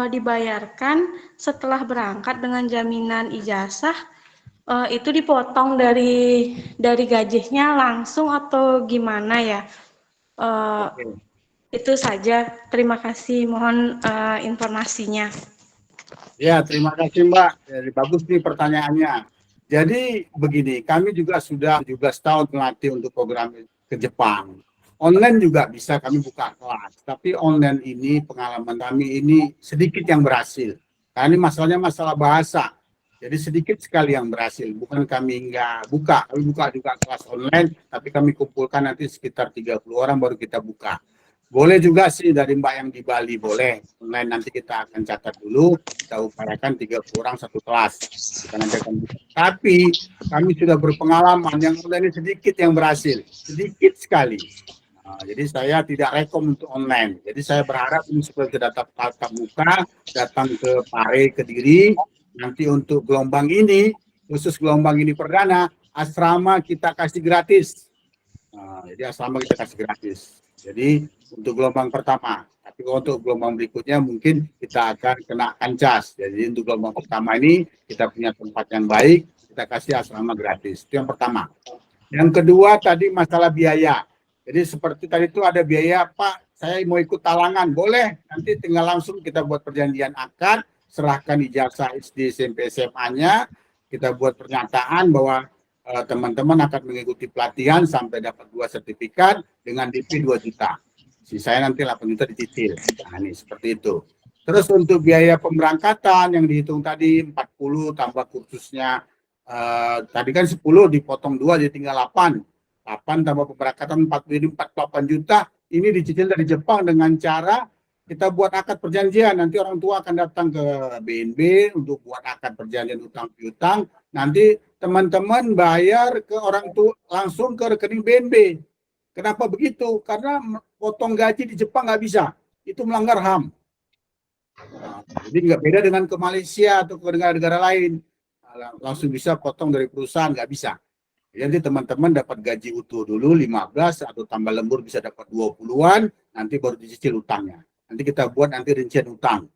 dibayarkan setelah berangkat dengan jaminan ijazah, itu dipotong dari gajinya langsung atau gimana ya? Itu saja. Terima kasih. Mohon informasinya.
Ya, terima kasih Mbak. Jadi, bagus nih pertanyaannya. Jadi begini, kami juga sudah 17 tahun melatih untuk program ke Jepang. Online juga bisa kami buka kelas. Tapi online ini pengalaman kami ini sedikit yang berhasil. Karena ini masalahnya masalah bahasa. Jadi sedikit sekali yang berhasil. Bukan kami nggak buka. Kami buka juga kelas online. Tapi kami kumpulkan nanti sekitar 30 orang baru kita buka. Boleh juga sih dari Mbak yang di Bali, boleh. Online nanti kita akan catat dulu, kita upayakan 30 orang satu kelas. Kita nanti akan buka. Tapi kami sudah berpengalaman, yang online sedikit yang berhasil. Sedikit sekali. Nah, jadi saya tidak rekom untuk online. Jadi saya berharap ini supaya kita tatap muka, datang ke Pare, Kediri. Nanti untuk gelombang ini, khusus gelombang ini perdana, asrama kita kasih gratis. Nah, jadi asrama kita kasih gratis. Jadi untuk gelombang pertama, tapi untuk gelombang berikutnya mungkin kita akan kenakan cas. Jadi untuk gelombang pertama ini kita punya tempat yang baik, kita kasih asrama gratis. Itu yang pertama. Yang kedua tadi masalah biaya. Jadi seperti tadi itu ada biaya, Pak, saya mau ikut talangan, boleh. Nanti tinggal langsung kita buat perjanjian akad, serahkan ijazah SD, SMP, SMA-nya, kita buat pernyataan bahwa teman-teman akan mengikuti pelatihan sampai dapat 2 sertifikat dengan DP 2 juta. Sisanya nanti 8 juta dicicil. Nah, ini seperti itu. Terus untuk biaya pemberangkatan yang dihitung tadi 40 tambah kursusnya tadi kan 10 dipotong 2 jadi tinggal 8. 8 tambah pemberangkatan 40 jadi 48 juta. Ini dicicil dari Jepang dengan cara kita buat akad perjanjian. Nanti orang tua akan datang ke BNB untuk buat akad perjanjian utang piutang. Nanti teman-teman bayar ke orang tua langsung ke rekening BNB. Kenapa begitu? Karena potong gaji di Jepang nggak bisa. Itu melanggar HAM. Nah, jadi nggak beda dengan ke Malaysia atau ke negara-negara lain. Langsung bisa potong dari perusahaan, nggak bisa. Nanti teman-teman dapat gaji utuh dulu 15 atau tambah lembur bisa dapat 20-an, nanti baru dicicil utangnya. Nanti kita buat nanti rincian utang.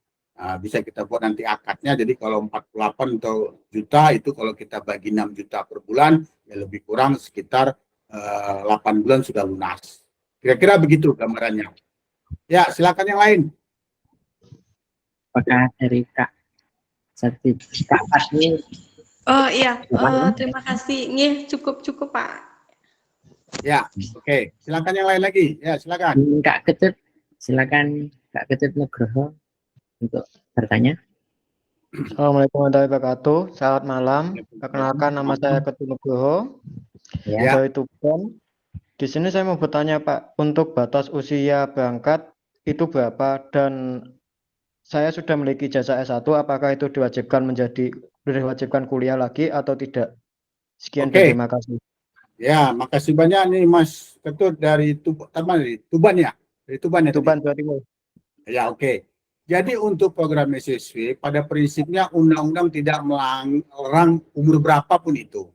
Bisa kita buat nanti akadnya, jadi kalau 48 atau juta itu kalau kita bagi 6 juta per bulan, ya lebih kurang sekitar 8 bulan sudah lunas. Kira-kira begitu gambarannya. Ya, silakan yang lain.
Apakah dari Kak Sati, Kak Fadli?
Oh iya, terima kasih. Nggih, cukup Pak.
Ya, oke. Silakan yang lain lagi. Ya, silakan.
Kak Ketut, silakan Kak Ketut Nugroho untuk bertanya.
Assalamualaikum warahmatullahi wabarakatuh. Selamat malam. Perkenalkan, nama saya Ketut Nugroho
Ya.
dari Tuban. Di sini saya mau bertanya Pak, untuk batas usia berangkat itu berapa, dan saya sudah memiliki ijazah S1, apakah itu diwajibkan kuliah lagi atau tidak? Sekian dan terima kasih.
Ya, makasih banyak nih Mas Ketut dari Tuban ya? Dari Tuban ya?
Tuban, Jawa Timur.
Ya, oke. Jadi untuk program SSW pada prinsipnya undang-undang tidak melarang umur berapapun itu.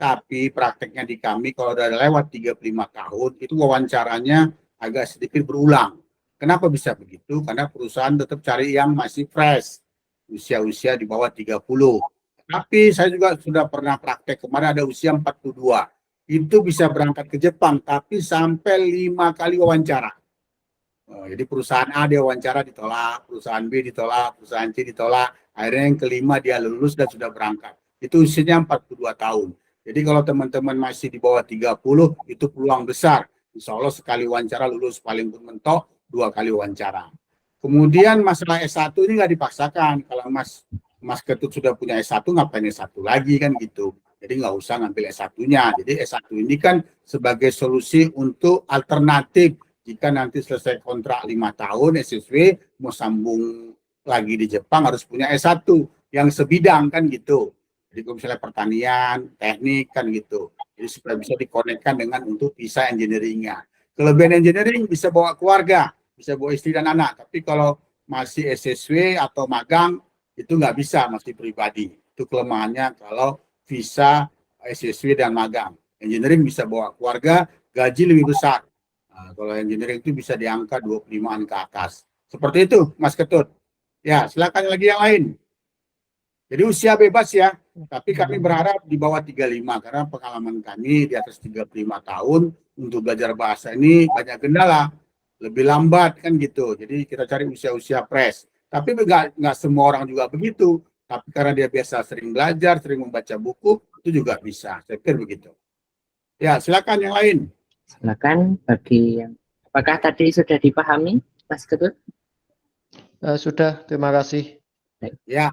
Tapi prakteknya di kami kalau udah lewat 35 tahun itu wawancaranya agak sedikit berulang. Kenapa bisa begitu? Karena perusahaan tetap cari yang masih fresh, usia-usia di bawah 30. Tapi saya juga sudah pernah praktek kemarin ada usia 42. Itu bisa berangkat ke Jepang tapi sampai 5 kali wawancara. Jadi perusahaan A dia wawancara ditolak, perusahaan B ditolak, perusahaan C ditolak. Akhirnya yang kelima dia lulus dan sudah berangkat. Itu usianya 42 tahun. Jadi kalau teman-teman masih di bawah 30 itu peluang besar. Insya Allah sekali wawancara lulus, paling pun mentok 2 kali wawancara. Kemudian masalah S1 ini nggak dipaksakan. Kalau Mas Ketut sudah punya S1 ngapain S1 lagi kan gitu. Jadi nggak usah ngambil S1-nya. Jadi S1 ini kan sebagai solusi untuk alternatif. Jika nanti selesai kontrak 5 tahun SSW mau sambung lagi di Jepang harus punya S1 yang sebidang kan gitu. Jadi kalau misalnya pertanian, teknik kan gitu. Jadi supaya bisa dikonekkan dengan untuk visa engineering-nya. Kelebihan engineering bisa bawa keluarga, bisa bawa istri dan anak. Tapi kalau masih SSW atau magang itu nggak bisa, masih pribadi. Itu kelemahannya kalau visa SSW dan magang. Engineering bisa bawa keluarga, gaji lebih besar. Nah, kalau engineering itu bisa di angka 25-an ke atas. Seperti itu, Mas Ketut. Ya, silakan lagi yang lain. Jadi usia bebas ya, tapi kami berharap di bawah 35 karena pengalaman kami di atas 35 tahun untuk belajar bahasa ini banyak kendala, lebih lambat kan gitu. Jadi kita cari usia-usia fresh. Tapi nggak semua orang juga begitu. Tapi karena dia biasa sering belajar, sering membaca buku, itu juga bisa. Saya pikir begitu. Ya, silakan yang lain.
Silakan bagi yang apakah tadi sudah dipahami, Mas Ketut?
Sudah, terima kasih.
Ya,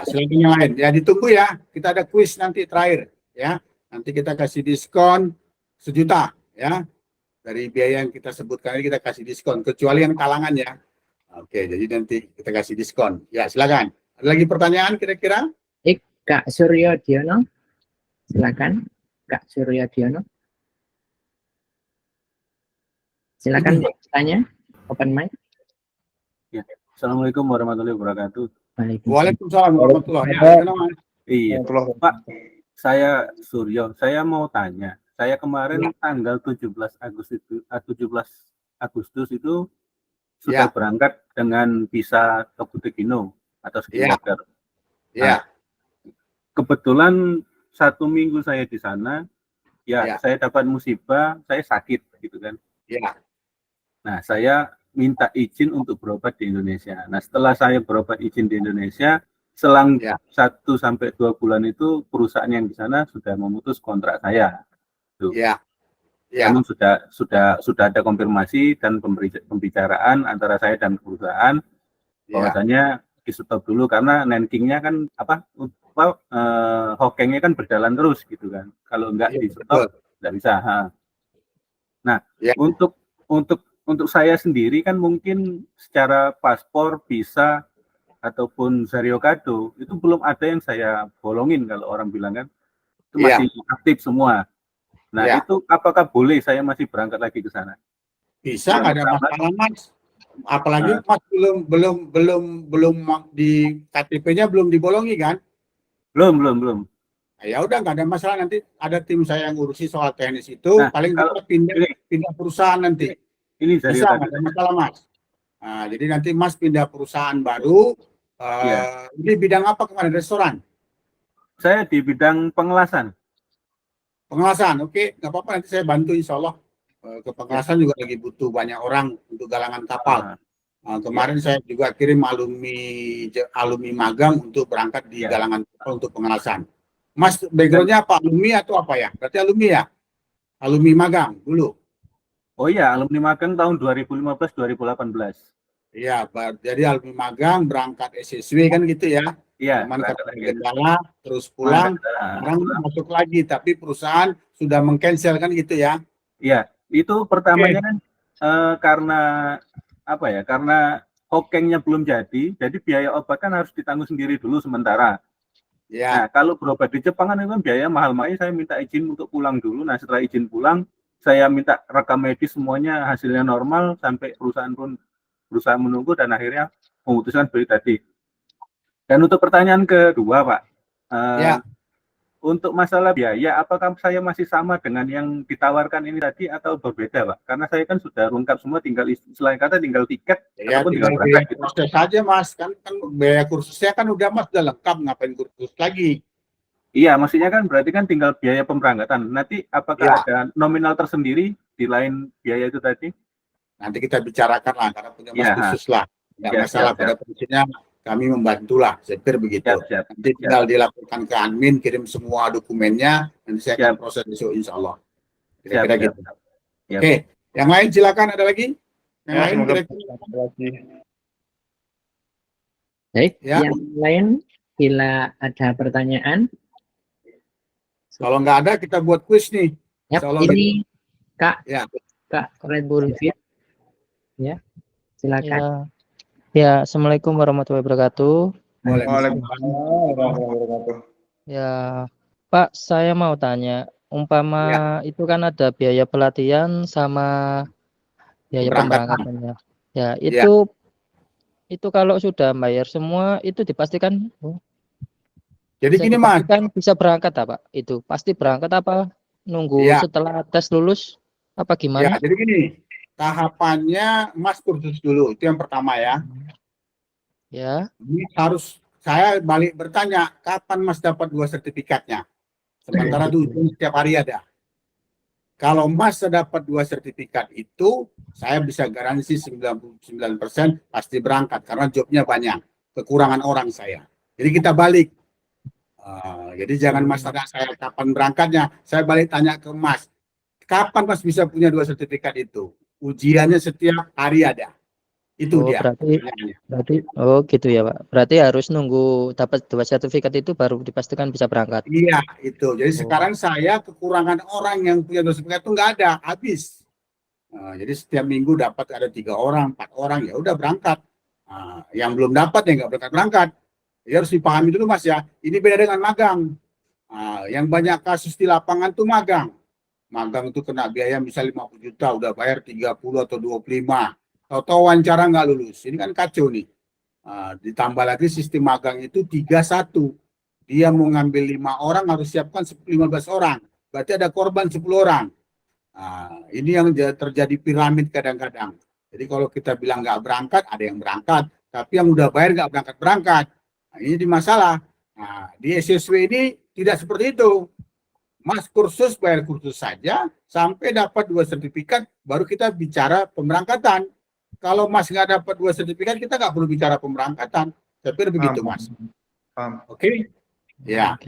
silakan yang lain. Ya, ditunggu ya. Kita ada kuis nanti terakhir, ya. Nanti kita kasih diskon 1 juta, ya. Dari biaya yang kita sebutkan ini kita kasih diskon, kecuali yang kalangan ya. Oke, jadi nanti kita kasih diskon. Ya, silakan. Ada lagi pertanyaan kira-kira?
Kak Suryo Diono, silakan. Kak Suryo Diono. Silakan bertanya. Open mic.
Ya. Assalamualaikum warahmatullahi wabarakatuh.
Waalaikumsalam warahmatullahi wabarakatuh.
Iya, Pak. Saya Suryo. Saya mau tanya. Saya kemarin tanggal 17 Agustus itu sudah berangkat dengan visa ke Butegino atau Skinwalker. Nah, kebetulan 1 minggu saya di sana, saya dapat musibah, saya sakit gitu kan. Nah, saya minta izin untuk berobat di Indonesia. Nah, setelah saya berobat izin di Indonesia, selang 1 sampai 2 bulan itu perusahaan yang di sana sudah memutus kontrak saya. Tuh. Namun sudah ada konfirmasi dan pembicaraan antara saya dan perusahaan bahwasanya di stop dulu karena nankingnya kan hokengnya kan berjalan terus gitu kan. Kalau enggak di stop enggak bisa. Nah, untuk saya sendiri kan mungkin secara paspor, visa ataupun Zaryokado itu belum ada yang saya bolongin kalau orang bilang kan. Itu masih aktif semua. Nah, itu apakah boleh saya masih berangkat lagi ke sana?
Bisa, nggak ada masalah, Mas. Apalagi Mas belum di KTP-nya belum dibolongi kan?
Belum.
Ya udah nggak ada masalah, nanti ada tim saya yang ngurusi soal teknis itu.
Nah,
paling
kalau-
kita pindah perusahaan nanti.
Ini dari
Bisa nggak ada masalah Mas. Nah, jadi nanti Mas pindah perusahaan baru. Ini bidang apa kemarin, restoran?
Saya di bidang pengelasan.
Pengelasan, oke, nggak apa-apa, nanti saya bantu insya Allah. Ke pengelasan juga lagi butuh banyak orang untuk galangan kapal. Kemarin saya juga kirim alumni magang untuk berangkat di galangan kapal untuk pengelasan. Mas, backgroundnya apa? Alumni atau apa ya? Berarti alumni ya? Alumni magang dulu.
Oh iya, alumni magang tahun 2015-2018.
Iya, jadi alumni magang berangkat SSW kan gitu ya?
Iya.
Cuman karena kendala, terus pulang, sekarang masuk lagi, tapi perusahaan sudah meng-cancel kan gitu ya?
Iya, itu pertamanya kan karena apa ya? Karena hokengnya belum jadi biaya obat kan harus ditanggung sendiri dulu sementara.
Ya.
Nah, kalau berobat di Jepang kan itu biaya mahal, makanya saya minta izin untuk pulang dulu. Nah, setelah izin pulang, saya minta rekam medis semuanya hasilnya normal, sampai perusahaan pun berusaha menunggu dan akhirnya memutuskan beli tadi. Dan untuk pertanyaan kedua, Pak, untuk masalah biaya, apakah saya masih sama dengan yang ditawarkan ini tadi atau berbeda, Pak? Karena saya kan sudah lengkap semua, tinggal selain kata tinggal tiket,
ya,
ataupun
tinggal
berangkat.
Proses saja Mas, kan biaya kursusnya kan udah Mas udah lengkap, ngapain kursus lagi?
Iya, maksudnya kan berarti kan tinggal biaya pemberangkatan. Nanti apakah ada nominal tersendiri di lain biaya itu tadi?
Nanti kita bicarakan lah, karena punya Mas khusus lah. Nggak masalah, pada prinsipnya kami membantulah, saya pikir begitu. Nanti tinggal dilaporkan ke admin, kirim semua dokumennya, nanti saya akan proses besok insya Allah. Kira-kira gitu. Oke, yang lain silakan, ada lagi? Yang lain kira-kira?
Baik, yang lain bila ada pertanyaan.
Kalau nggak ada, kita buat kuis nih.
Ini Kak Red Bull Fit. Ya, silakan.
Ya, Assalamualaikum warahmatullahi wabarakatuh.
Waalaikumsalam warahmatullahi wabarakatuh.
Ya, Pak, saya mau tanya, umpama itu kan ada biaya pelatihan sama biaya pemberangkatannya. Ya, itu kalau sudah bayar semua itu dipastikan.
Jadi gini Mas,
kan bisa berangkat apa? Itu pasti berangkat apa? Nunggu setelah tes lulus apa gimana?
Ya, jadi gini. Tahapannya Mas kursus dulu, itu yang pertama ya.
Ya.
Ini harus saya balik bertanya, kapan Mas dapat 2 sertifikatnya? Sementara itu setiap hari ada. Kalau Mas dapat 2 sertifikat itu, saya bisa garansi 99% pasti berangkat, karena jobnya banyak. Kekurangan orang saya. Jadi kita balik. Jadi jangan Mas tanya saya kapan berangkatnya, saya balik tanya ke Mas, kapan Mas bisa punya 2 sertifikat itu? Ujiannya setiap hari ada. Itu dia.
Berarti gitu ya, Pak. Berarti harus nunggu dapat 2 sertifikat itu baru dipastikan bisa berangkat.
Iya, itu. Jadi sekarang saya kekurangan orang yang punya 2 sertifikat itu nggak ada, habis. Jadi setiap minggu dapat ada 3 orang, 4 orang, ya udah berangkat. Yang belum dapat ya nggak berangkat. Jadi harus dipahami dulu Mas ya. Ini beda dengan magang. Yang banyak kasus di lapangan tuh magang. Magang itu kena biaya misal 50 juta, udah bayar 30 atau 25. Tahu-tahu wawancara nggak lulus. Ini kan kacau nih. Ditambah lagi sistem magang itu 3-1. Dia mau ngambil 5 orang harus siapkan 15 orang. Berarti ada korban 10 orang. Ini yang terjadi piramid kadang-kadang. Jadi kalau kita bilang nggak berangkat, ada yang berangkat. Tapi yang udah bayar nggak berangkat-berangkat. Ini di masalah. Di SSW ini tidak seperti itu. Mas kursus, bayar kursus saja, sampai dapat 2 sertifikat, baru kita bicara pemberangkatan. Kalau Mas nggak dapat 2 sertifikat, kita nggak perlu bicara pemberangkatan. Saya pikir begitu, Mas. Oke? Ya.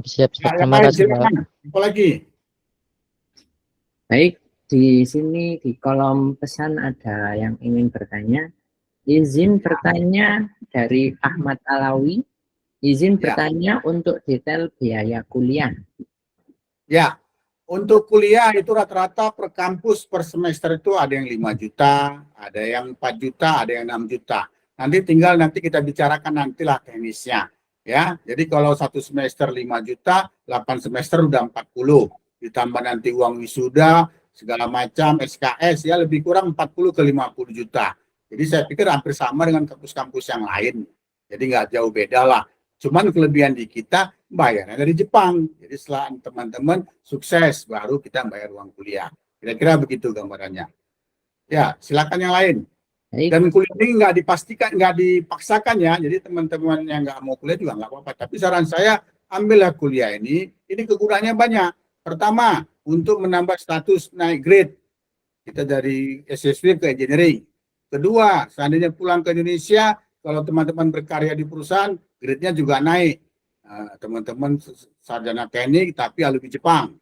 Siap. Terima kasih, Pak.
Apa lagi?
Baik, di sini di kolom pesan ada yang ingin bertanya. Izin bertanya dari Ahmad Alawi. Izin bertanya untuk detail biaya kuliah.
Ya, untuk kuliah itu rata-rata per kampus per semester itu ada yang 5 juta, ada yang 4 juta, ada yang 6 juta. Nanti kita bicarakan nantilah teknisnya. Ya, jadi kalau 1 semester 5 juta, 8 semester udah 40. Ditambah nanti uang wisuda, segala macam, SKS, ya lebih kurang 40 ke 50 juta. Jadi saya pikir hampir sama dengan kampus-kampus yang lain. Jadi nggak jauh beda lah. Cuman kelebihan di kita bayarnya dari Jepang. Jadi setelah teman-teman sukses, baru kita bayar uang kuliah. Kira-kira begitu gambarannya. Ya, silakan yang lain. Dan kuliah ini nggak dipastikan, nggak dipaksakan ya. Jadi teman-teman yang nggak mau kuliah juga nggak apa-apa. Tapi saran saya, ambillah kuliah ini kegunaannya banyak. Pertama, untuk menambah status naik grade. Kita dari SSW ke engineering. Kedua, seandainya pulang ke Indonesia, kalau teman-teman berkarya di perusahaan, grade-nya juga naik. Teman-teman sarjana teknik, tapi alumni Jepang.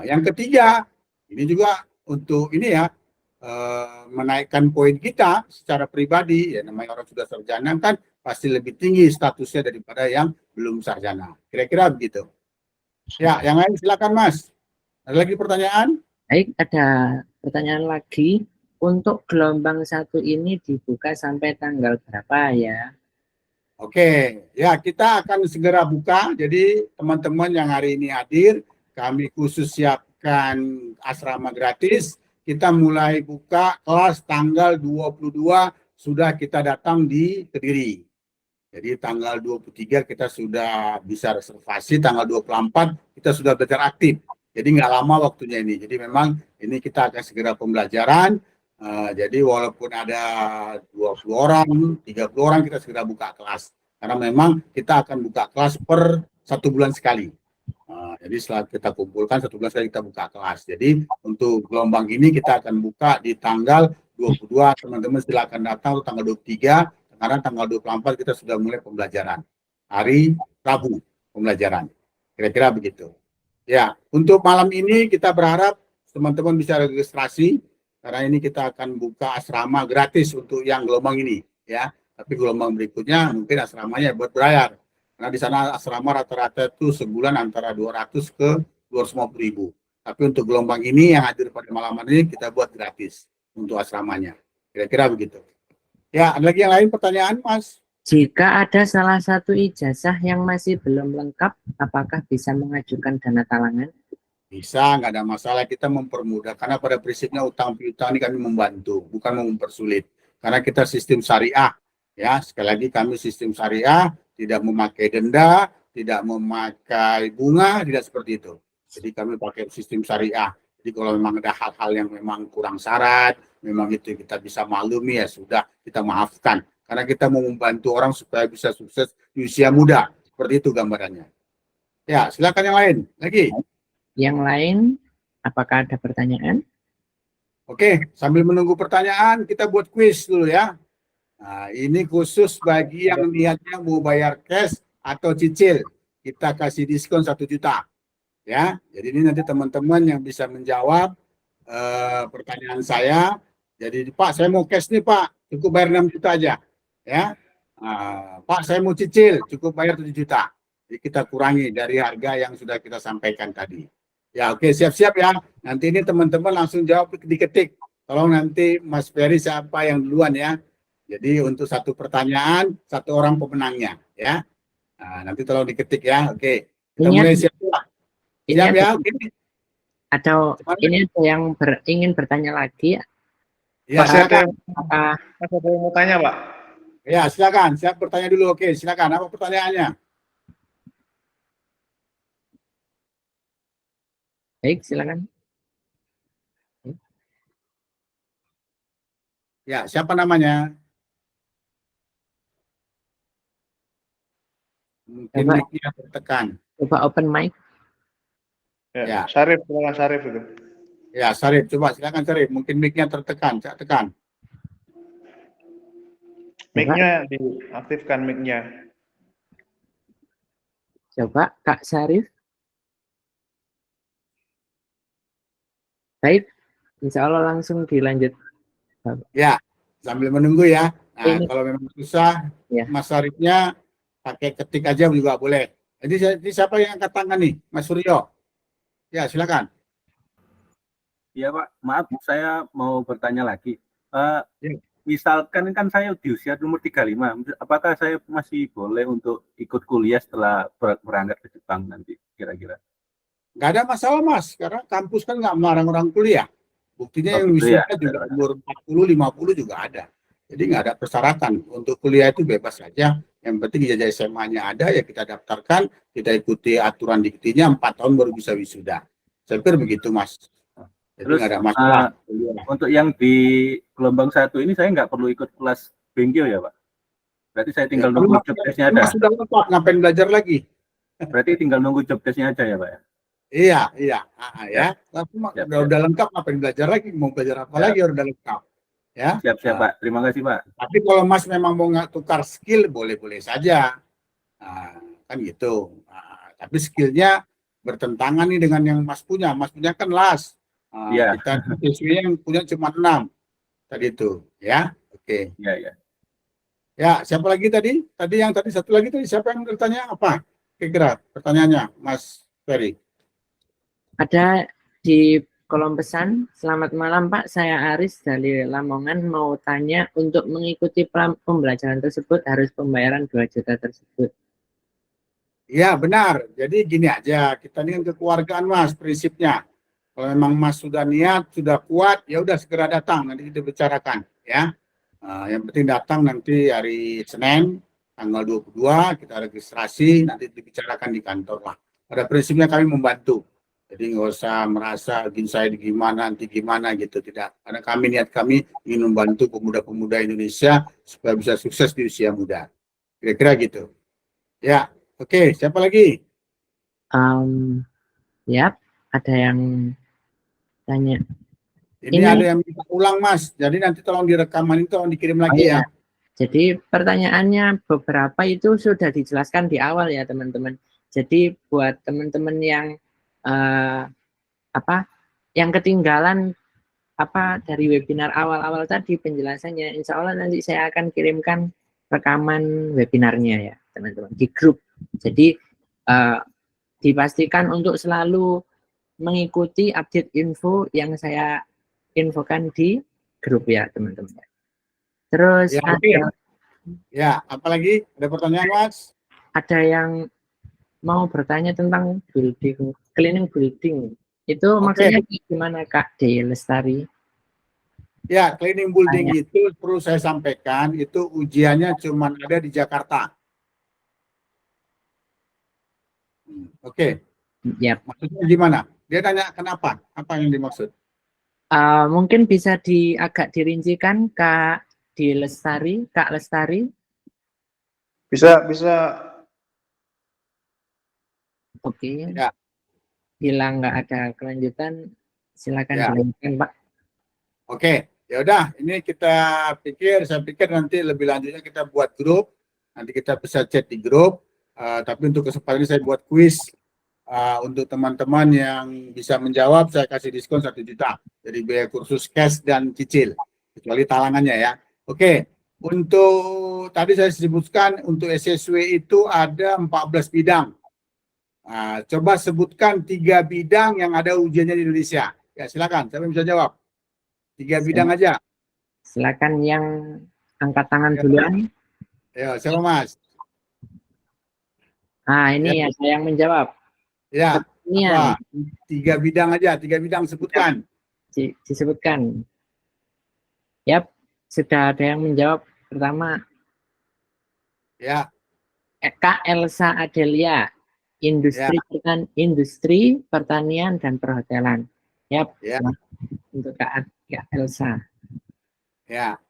Yang ketiga, ini juga untuk ini ya, menaikkan poin kita secara pribadi, ya namanya orang sudah sarjana kan pasti lebih tinggi statusnya daripada yang belum sarjana. Kira-kira begitu. Ya, yang lain silakan Mas. Ada lagi pertanyaan?
Baik, ada pertanyaan lagi. Untuk gelombang 1 ini dibuka sampai tanggal berapa ya?
Oke, ya kita akan segera buka. Jadi teman-teman yang hari ini hadir, kami khusus siapkan asrama gratis. Kita mulai buka kelas tanggal 22 sudah kita datang di Kediri. Jadi tanggal 23 kita sudah bisa reservasi, tanggal 24 kita sudah belajar aktif. Jadi nggak lama waktunya ini. Jadi memang ini kita akan segera pembelajaran. Jadi walaupun ada 20 orang, 30 orang kita segera buka kelas. Karena memang kita akan buka kelas per 1 bulan sekali. Jadi setelah kita kumpulkan 1 bulan sekali kita buka kelas. Jadi untuk gelombang ini kita akan buka di tanggal 22, teman-teman silakan datang tanggal 23, karena tanggal 24 kita sudah mulai pembelajaran. Hari Rabu pembelajaran. Kira-kira begitu. Ya, untuk malam ini kita berharap teman-teman bisa registrasi, karena ini kita akan buka asrama gratis untuk yang gelombang ini. Ya, tapi gelombang berikutnya mungkin asramanya buat berbayar. Karena di sana asrama rata-rata itu sebulan antara 200 ke 250.000. Tapi untuk gelombang ini yang hadir pada malam ini kita buat gratis untuk asramanya. Kira-kira begitu. Ya, ada lagi yang lain pertanyaan, Mas?
Jika ada salah satu ijazah yang masih belum lengkap, apakah bisa mengajukan dana talangan?
Bisa, nggak ada masalah. Kita mempermudah. Karena pada prinsipnya utang piutang ini kami membantu, bukan mempersulit. Karena kita sistem syariah. Ya, sekali lagi kami sistem syariah, tidak memakai denda, tidak memakai bunga, tidak seperti itu. Jadi kami pakai sistem syariah. Jadi kalau memang ada hal-hal yang memang kurang syarat, memang itu kita bisa maklumi, ya sudah kita maafkan. Karena kita mau membantu orang supaya bisa sukses di usia muda. Seperti itu gambarannya. Ya, silakan yang lain. Lagi.
Yang lain, apakah ada pertanyaan?
Oke, sambil menunggu pertanyaan, kita buat kuis dulu ya. Nah, ini khusus bagi yang niatnya mau bayar cash atau cicil. Kita kasih diskon 1 juta. Ya, jadi ini nanti teman-teman yang bisa menjawab pertanyaan saya. Jadi Pak, saya mau cash nih Pak, cukup bayar 6 juta aja. Ya, Pak, saya mau cicil, cukup bayar 7 juta. Jadi kita kurangi dari harga yang sudah kita sampaikan tadi. Ya, oke, siap-siap ya. Nanti ini teman-teman langsung jawab diketik. Tolong nanti Mas Ferry siapa yang duluan ya. Jadi untuk 1 pertanyaan, 1 orang pemenangnya ya. Nah, nanti tolong diketik ya. Oke. Kita mulai siap. Siap ya. Oke.
Atau ini ada yang ingin bertanya lagi?
Ya, silakan.
Mas ada yang mau tanya, Pak?
Ya, silakan. Siap bertanya dulu. Oke, silakan. Apa pertanyaannya?
Baik, silakan.
Ya, siapa namanya? Mungkin mic-nya tertekan.
Coba open mic.
Ya. Syarif, silakan Syarif itu.
Ya, Syarif, coba silakan Syarif. Mungkin mic-nya tertekan, tekan.
Mic-nya diaktifkan mic-nya.
Coba Kak Syarif. Baik, insya Allah langsung dilanjut.
Ya, sambil menunggu ya. Nah, kalau memang susah, ya. Mas Syarifnya pakai ketik aja juga boleh. Jadi siapa yang angkat tangan nih? Mas Suryo. Ya, silakan.
Ya Pak, maaf saya mau bertanya lagi. Misalkan kan saya di usia umur 35, apakah saya masih boleh untuk ikut kuliah setelah berangkat ke Jepang nanti kira-kira?
Nggak ada masalah Mas, karena kampus kan nggak melarang orang kuliah. Buktinya yang wisuda juga umur 40, 50 juga ada. Jadi nggak ada persyaratan. Untuk kuliah itu bebas saja. Yang penting ijazah SMA-nya ada, ya kita daftarkan, kita ikuti aturan diktinya, 4 tahun baru bisa wisuda. Saya pikir begitu, Mas. Jadi
Terus
nggak ada masalah.
untuk yang di gelombang 1 ini saya nggak perlu ikut kelas Bengkyo ya Pak? Berarti saya tinggal nunggu job test-nya ada?
Sudah lengkap, ngapain belajar lagi?
Berarti tinggal nunggu job test-nya aja ya Pak ya?
Iya. Ya. Udah lengkap, ngapain belajar lagi? Mau belajar apa lagi, udah lengkap. Ya.
Siap Pak, terima kasih Pak.
Tapi kalau Mas memang mau nggak tukar skill, boleh-boleh saja. Kan gitu. Tapi skillnya bertentangan nih dengan yang Mas punya. Mas punya kan las. Kita siswi yang punya cuma 6. Tadi itu. Ya. Oke.
Iya.
Ya, siapa lagi tadi? Yang tadi satu lagi tadi siapa yang bertanya apa? Kira-kira pertanyaannya, Mas Ferry.
Ada di kolom pesan, selamat malam Pak, saya Aris dari Lamongan, mau tanya untuk mengikuti pembelajaran tersebut harus pembayaran 2 juta tersebut.
Ya benar, jadi gini aja, kita ini kan kekeluargaan Mas, prinsipnya. Kalau memang Mas sudah niat, sudah kuat, ya udah segera datang, nanti kita bicarakan. Ya, yang penting datang nanti hari Senin, tanggal 22, kita registrasi, nanti dibicarakan di kantor lah. Pada prinsipnya kami membantu. Jadi nggak usah merasa saya gimana, nanti gimana gitu, tidak. Karena niat kami ingin membantu pemuda-pemuda Indonesia supaya bisa sukses di usia muda. Kira-kira gitu. Ya, oke. Siapa lagi?
Ya, ada yang tanya.
Ini ada yang minta ulang Mas, jadi nanti tolong direkaman itu, tolong dikirim lagi ya.
Jadi pertanyaannya beberapa itu sudah dijelaskan di awal ya teman-teman. Jadi buat teman-teman yang yang ketinggalan dari webinar awal-awal tadi penjelasannya, insya Allah nanti saya akan kirimkan rekaman webinarnya ya teman-teman di grup. Jadi dipastikan untuk selalu mengikuti update info yang saya infokan di grup ya teman-teman. Terus
ya, apalagi ada pertanyaan Mas?
Ada yang mau bertanya tentang cleaning building. Itu maksudnya gimana Kak De Lestari?
Ya, cleaning building itu perlu saya sampaikan, itu ujiannya cuma ada di Jakarta. Oke.
Ya.
Maksudnya gimana? Dia tanya kenapa? Apa yang dimaksud?
Mungkin bisa agak dirincikan Kak De Lestari, Kak Lestari.
Bisa.
Oke.
Ya.
Bila nggak ada kelanjutan, silakan dilanjutkan, Pak.
Oke, ya udah. Ini saya pikir nanti lebih lanjutnya kita buat grup. Nanti kita bisa chat di grup. Tapi untuk kesempatan ini saya buat kuis untuk teman-teman yang bisa menjawab. Saya kasih diskon 1 juta. Jadi biaya kursus cash dan cicil, kecuali talangannya ya. Oke. Untuk tadi saya sebutkan untuk SSW itu ada 14 bidang. Coba sebutkan 3 bidang yang ada ujiannya di Indonesia. Ya silakan, siapa yang bisa jawab? 3 bidang aja.
Silakan yang angkat tangan duluan.
Ya, siapa Mas?
Ini ya, saya yang menjawab.
Ya, apa? 3 bidang aja, 3 bidang sebutkan.
Disebutkan. Yap, sudah ada yang menjawab. Pertama.
Ya.
Kak Elsa Adelia. Industri pertanian dan perhotelan. Yap.
Ya.
Untuk Kak Elsa.
Ya.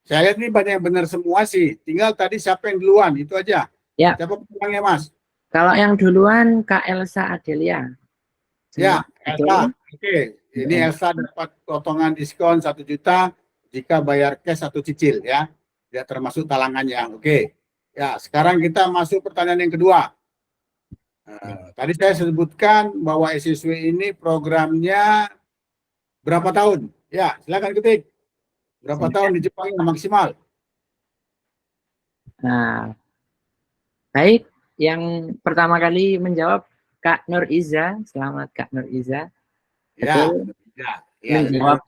Saya lihat ini banyak yang benar semua sih. Tinggal tadi siapa yang duluan, itu aja.
Ya.
Siapa pemenangnya Mas?
Kalau yang duluan Kak Elsa Adelia.
Ya, Elsa. Oke. Ini Elsa dapat potongan diskon 1 juta jika bayar cash atau cicil ya. Tidak termasuk talangannya. Oke. Ya, sekarang kita masuk pertanyaan yang kedua. Tadi saya sebutkan bahwa SSW ini programnya berapa tahun? Ya, silakan ketik. Berapa tahun di Jepang yang maksimal?
Baik, yang pertama kali menjawab Kak Nur Iza. Selamat Kak Nur Iza.
Ya, menjawab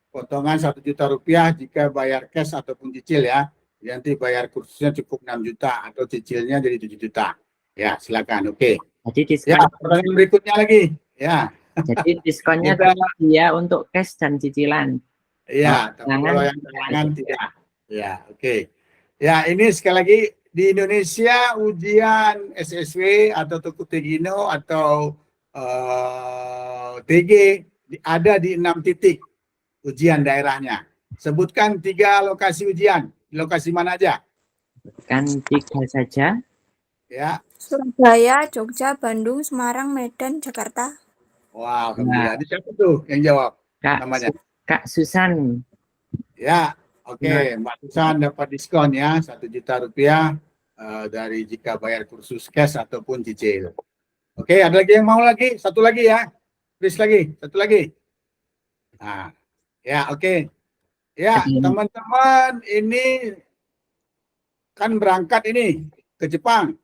potongan 1 juta rupiah jika bayar cash ataupun cicil ya. Nanti bayar kursusnya cukup 6 juta atau cicilnya jadi 7 juta. Ya, silakan. Oke.
Jadi diskon.
Ya, pertanyaan berikutnya lagi. Ya.
Jadi diskonnya dia untuk cash dan cicilan.
Iya, tapi kalau yang talangan tidak. Ya, oke. Ya, ini sekali lagi di Indonesia ujian SSW atau Tokutegino atau TG ada di 6 titik ujian daerahnya. Sebutkan 3 lokasi ujian. Lokasi mana aja?
Kan 3 saja.
Ya.
Surabaya, Jogja, Bandung, Semarang, Medan, Jakarta.
Wow, alhamdulillah. Ini siapa tuh yang jawab?
Kak
Namanya?
Kak Susan.
Ya, oke. Mbak Susan dapat diskon ya, 1 juta rupiah dari jika bayar kursus cash ataupun cicil. Oke, ada lagi yang mau lagi? Satu lagi ya. Please lagi, satu lagi. Nah, ya oke. Ya, teman-teman ini kan berangkat ini ke Jepang.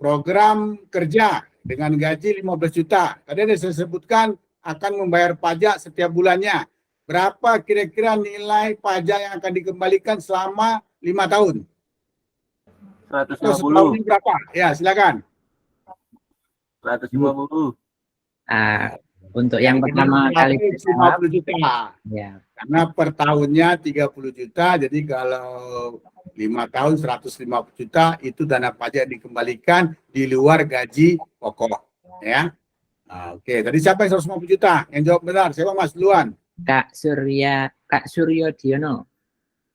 Program kerja dengan gaji 15 juta. Tadi ada saya sebutkan akan membayar pajak setiap bulannya. Berapa kira-kira nilai pajak yang akan dikembalikan selama 5 tahun?
150.
Berapa? Ya, silakan.
150.
Untuk yang pertama kali
50 juta.
Ya.
Karena per tahunnya 30 juta, jadi kalau 5 tahun 150 juta itu dana pajak dikembalikan di luar gaji pokok. Ya. Oke, tadi siapa yang 150 juta? Yang jawab benar, siapa Mas duluan?
Kak Suryo Diono.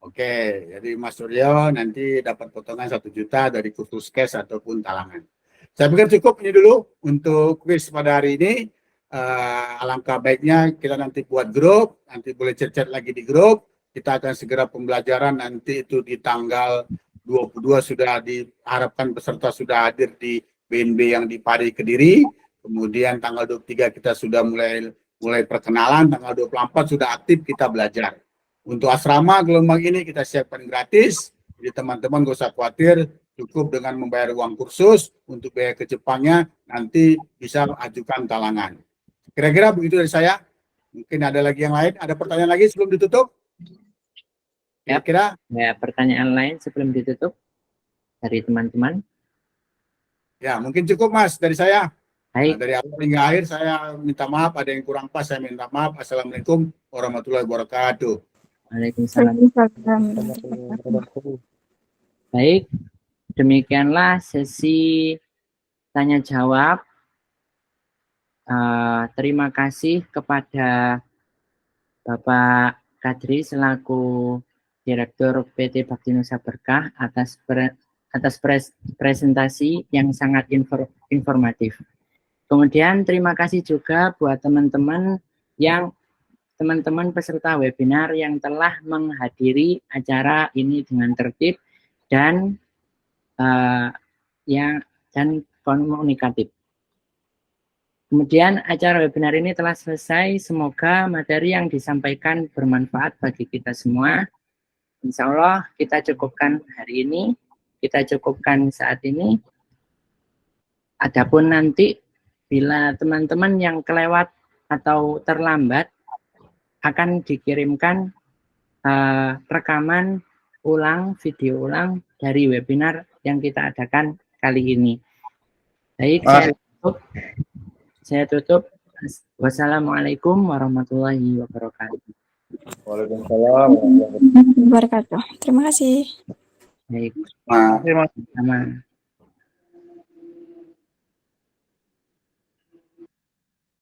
Oke, jadi Mas Suryo nanti dapat potongan 1 juta dari kursus cash ataupun talangan. Saya pikir cukup ini dulu untuk quiz pada hari ini. Alangkah baiknya kita nanti buat grup, nanti boleh chat-chat lagi di grup. Kita akan segera pembelajaran nanti itu di tanggal 22 sudah diharapkan peserta sudah hadir di BNB yang di Pari Kediri. Kemudian tanggal 23 kita sudah mulai perkenalan, tanggal 24 sudah aktif kita belajar. Untuk asrama gelombang ini kita siapkan gratis. Jadi teman-teman gak usah khawatir, cukup dengan membayar uang kursus untuk biaya ke Jepangnya nanti bisa ajukan talangan. Kira-kira begitu dari saya. Mungkin ada lagi yang lain. Ada pertanyaan lagi sebelum ditutup? Kira-kira?
Ya, pertanyaan lain sebelum ditutup dari teman-teman?
Ya, mungkin cukup Mas dari saya.
Baik.
Nah, dari awal hingga akhir saya minta maaf. Ada yang kurang pas, saya minta maaf. Assalamualaikum warahmatullahi wabarakatuh.
Waalaikumsalam. Baik, demikianlah sesi tanya jawab. Terima kasih kepada Bapak Kadri selaku Direktur PT Bakti Nusa Berkah atas presentasi yang sangat informatif. Kemudian terima kasih juga buat teman-teman peserta webinar yang telah menghadiri acara ini dengan tertib dan komunikatif. Kemudian acara webinar ini telah selesai. Semoga materi yang disampaikan bermanfaat bagi kita semua. Insya Allah kita cukupkan hari ini, kita cukupkan saat ini. Adapun nanti bila teman-teman yang kelewat atau terlambat akan dikirimkan rekaman ulang, video ulang dari webinar yang kita adakan kali ini. Baik, saya tutup. Wassalamualaikum warahmatullahi wabarakatuh.
Waalaikumsalam
warahmatullahi wabarakatuh. Terima kasih.
Baik.
Terima kasih.
Sama.